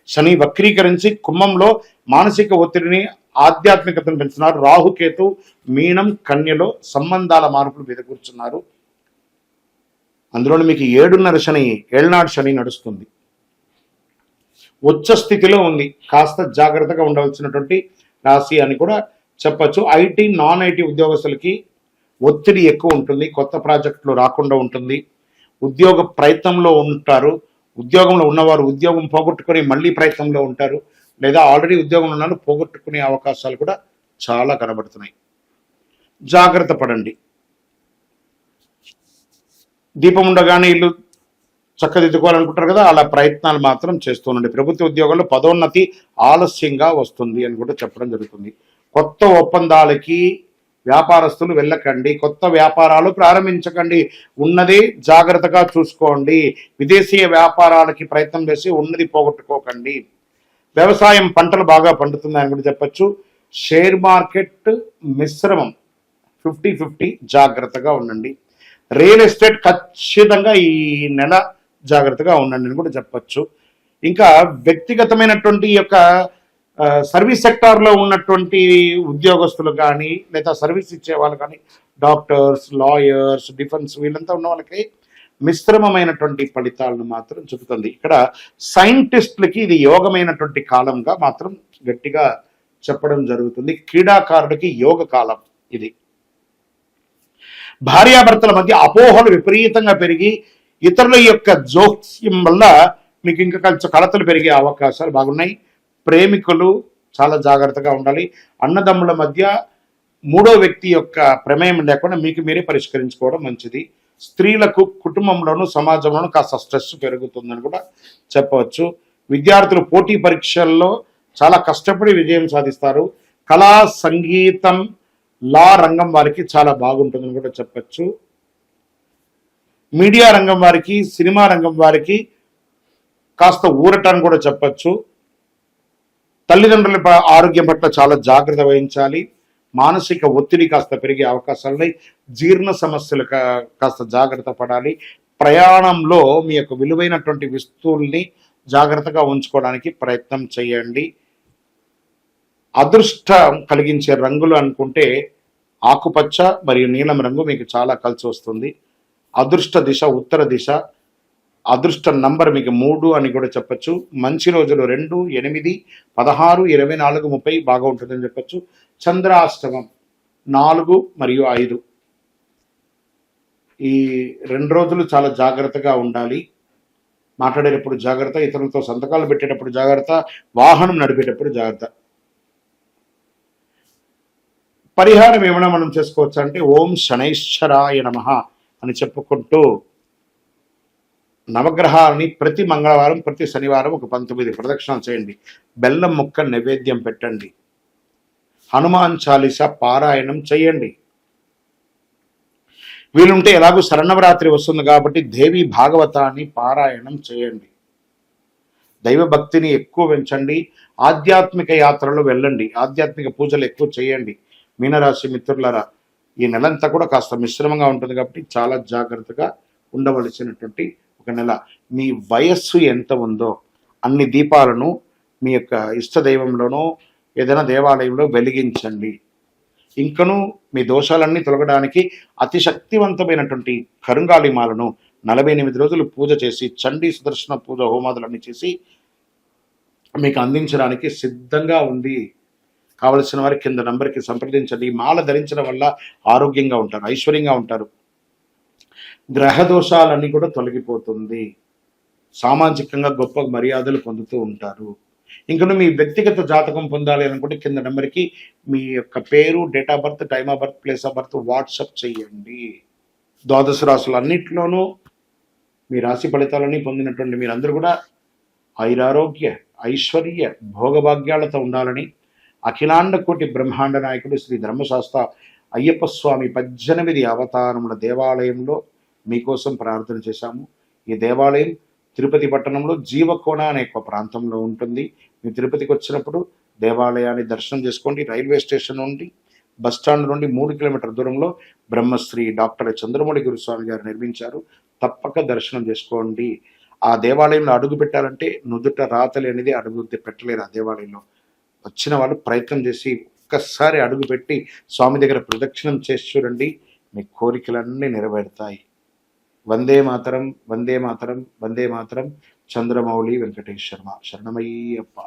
శని వక్రీకరించి కుంభంలో మానసిక ఒత్తిడిని, ఆధ్యాత్మికతను పెంచుతున్నారు. రాహుకేతు మీనం కన్యలో సంబంధాల మార్పుల మీద కూర్చున్నారు. అందులో మీకు 7.5 శని, ఏళ్నాడు శని నడుస్తుంది. ఉచ్చ స్థితిలో ఉంది. కాస్త జాగ్రత్తగా ఉండవలసినటువంటి రాశి అని కూడా చెప్పచ్చు. ఐటీ, నాన్ ఐటీ ఉద్యోగస్తులకి ఒత్తిడి ఎక్కువ ఉంటుంది. కొత్త ప్రాజెక్టులు రాకుండా ఉంటుంది. ఉద్యోగ ప్రయత్నంలో ఉంటారు. ఉద్యోగంలో ఉన్నవారు ఉద్యోగం పోగొట్టుకొని మళ్ళీ ప్రయత్నంలో ఉంటారు. లేదా ఆల్రెడీ ఉద్యోగంలో ఉన్నారు, పోగొట్టుకునే అవకాశాలు కూడా చాలా కనబడుతున్నాయి. జాగ్రత్త పడండి. దీపం ఉండగానే ఇల్లు చక్కదిద్దుకోవాలనుకుంటారు కదా, అలా ప్రయత్నాలు మాత్రం చేస్తుండండి. ప్రభుత్వ ఉద్యోగాల్లో పదోన్నతి ఆలస్యంగా వస్తుంది అని కూడా చెప్పడం జరుగుతుంది. కొత్త ఒప్పందాలకి వ్యాపారస్తులు వెళ్ళకండి. కొత్త వ్యాపారాలు ప్రారంభించకండి. ఉన్నదే జాగ్రత్తగా చూసుకోండి. విదేశీయ వ్యాపారాలకి ప్రయత్నం చేసి ఉన్నది పోగొట్టుకోకండి. వ్యవసాయం, పంటలు బాగా పండుతుంది అని కూడా చెప్పచ్చు. షేర్ మార్కెట్ మిశ్రమం, 50-50, జాగ్రత్తగా ఉండండి. రియల్ ఎస్టేట్ ఖచ్చితంగా ఈ నెల జాగ్రత్తగా ఉండండి అని కూడా చెప్పచ్చు. ఇంకా వ్యక్తిగతమైనటువంటి యొక్క సర్వీస్ సెక్టార్లో ఉన్నటువంటి ఉద్యోగస్తులు కానీ, లేదా సర్వీస్ ఇచ్చే వాళ్ళు కానీ, డాక్టర్స్, లాయర్స్, డిఫెన్స్, వీళ్ళంతా ఉన్న వాళ్ళకి మిశ్రమమైనటువంటి ఫలితాలను మాత్రం చెబుతుంది. ఇక్కడ సైంటిస్టులకి ఇది యోగమైనటువంటి కాలంగా మాత్రం గట్టిగా చెప్పడం జరుగుతుంది. క్రీడాకారుడికి యోగ కాలం ఇది. భార్యాభర్తల మధ్య అపోహలు విపరీతంగా పెరిగి ఇతరుల యొక్క జోక్యం వల్ల మీకు ఇంకా కలతలు పెరిగే అవకాశాలు బాగున్నాయి. ప్రేమికులు చాలా జాగ్రత్తగా ఉండాలి. అన్నదమ్ముల మధ్య మూడో వ్యక్తి యొక్క ప్రమేయం లేకుండా మీకు మీరే పరిష్కరించుకోవడం మంచిది. స్త్రీలకు కుటుంబంలోనూ సమాజంలోనూ కాస్త స్ట్రెస్ పెరుగుతుందని కూడా చెప్పవచ్చు. విద్యార్థులు పోటీ పరీక్షల్లో చాలా కష్టపడి విజయం సాధిస్తారు. కళా, సంగీతం, లా రంగం వారికి చాలా బాగుంటుందని కూడా చెప్పచ్చు. మీడియా రంగం వారికి, సినిమా రంగం వారికి కాస్త ఊరటని కూడా చెప్పచ్చు. తల్లిదండ్రుల ఆరోగ్యం పట్ల చాలా జాగ్రత్త వహించాలి. మానసిక ఒత్తిడి కాస్త పెరిగే అవకాశాలున్నాయి. జీర్ణ సమస్యలు కాస్త జాగ్రత్త పడాలి. ప్రయాణంలో మీ యొక్క విలువైనటువంటి వస్తువుల్ని జాగ్రత్తగా ఉంచుకోవడానికి ప్రయత్నం చేయండి. అదృష్టం కలిగించే రంగులు అనుకుంటే ఆకుపచ్చ మరియు నీలం రంగు మీకు చాలా కలిసి వస్తుంది. అదృష్ట దిశ ఉత్తర దిశ. అదృష్ట నంబర్ మీకు 3 అని కూడా చెప్పచ్చు. మంచి రోజులు 2, 8, 16, 24, 30 బాగా ఉంటుందని చెప్పచ్చు. చంద్రాష్టమం 4 మరియు 5. ఈ 2 రోజులు చాలా జాగ్రత్తగా ఉండాలి. మాట్లాడేటప్పుడు జాగ్రత్త, ఇతరులతో సంతకాలు పెట్టేటప్పుడు జాగ్రత్త, వాహనం నడిపేటప్పుడు జాగ్రత్త. పరిహారం ఏమైనా మనం చేసుకోవచ్చు అంటే ఓం శనైశ్చరాయ నమః అని చెప్పుకుంటూ నవగ్రహాలని ప్రతి మంగళవారం ప్రతి శనివారం ఒక 19 ప్రదక్షిణాలు చేయండి. బెల్లం ముక్క నైవేద్యం పెట్టండి. హనుమాన్ చాలీస పారాయణం చేయండి. వీలుంటే ఎలాగో శరణవరాత్రి వస్తుంది కాబట్టి దేవి భాగవతాన్ని పారాయణం చేయండి. దైవ భక్తిని ఎక్కువ పెంచండి. ఆధ్యాత్మిక యాత్రలు వెళ్ళండి. ఆధ్యాత్మిక పూజలు ఎక్కువ చేయండి. మీనరాశి మిత్రులారా, ఈ నెలంతా కూడా కాస్త మిశ్రమంగా ఉంటుంది కాబట్టి చాలా జాగ్రత్తగా ఉండవలసినటువంటి ఒక నెల. మీ వయస్సు ఎంత ఉందో అన్ని దీపాలను మీ యొక్క ఇష్టదైవంలోనో ఏదైనా దేవాలయంలో వెలిగించండి. ఇంకను మీ దోషాలన్నీ తొలగడానికి అతి శక్తివంతమైనటువంటి కరుంగాళిమాలను 48 రోజులు పూజ చేసి చండీ సుదర్శన పూజ హోమాదులన్నీ చేసి మీకు అందించడానికి సిద్ధంగా ఉంది. కావలసిన వారి కింద నంబర్కి సంప్రదించండి. మాల ధరించడం వల్ల ఆరోగ్యంగా ఉంటారు, ఐశ్వర్యంగా ఉంటారు. గ్రహ దోషాలన్నీ కూడా తొలగిపోతుంది. సామాజికంగా గొప్ప మర్యాదలు పొందుతూ ఉంటారు. ఇంకను మీ వ్యక్తిగత జాతకం పొందాలి అనుకుంటే కింద నెంబర్కి మీ యొక్క పేరు, date of birth, time of birth, place of birth WhatsApp చేయండి. ద్వాదశ రాశులు అన్నింటిలోనూ మీ రాశి ఫలితాలన్నీ పొందినటువంటి మీరందరూ కూడా ఐరారోగ్య ఐశ్వర్య భోగభాగ్యాలతో ఉండాలని అఖిలాండ కోటి బ్రహ్మాండ నాయకుడు శ్రీ ధర్మశాస్త్ర అయ్యప్ప స్వామి 18 అవతారముల దేవాలయంలో మీకోసం ప్రార్థన చేశాము. ఈ దేవాలయం తిరుపతి పట్టణంలో జీవకోణ అనే ఒక ప్రాంతంలో ఉంటుంది. మీ తిరుపతికి వచ్చినప్పుడు దేవాలయాన్ని దర్శనం చేసుకోండి. రైల్వే స్టేషన్ నుండి బస్టాండ్ నుండి 3 కిలోమీటర్ల దూరంలో బ్రహ్మశ్రీ డాక్టర్ చంద్రమౌళి గురుస్వామి గారు నిర్మించారు. తప్పక దర్శనం చేసుకోండి. ఆ దేవాలయంలో అడుగు పెట్టాలంటే నుదుట రాతలు అనేది అడుగు పెట్టలేరు. ఆ దేవాలయంలో వచ్చిన వాళ్ళు ప్రయత్నం చేసి ఒక్కసారి అడుగు పెట్టి స్వామి దగ్గర ప్రదక్షిణం చేసి చూడండి. మీ కోరికలన్నీ నెరవేరుతాయి. వందే మాతరం, వందే మాతరం, వందే మాతరం. చంద్రమౌళి వెంకటేష్ శర్మ. శరణమయ్యప్ప.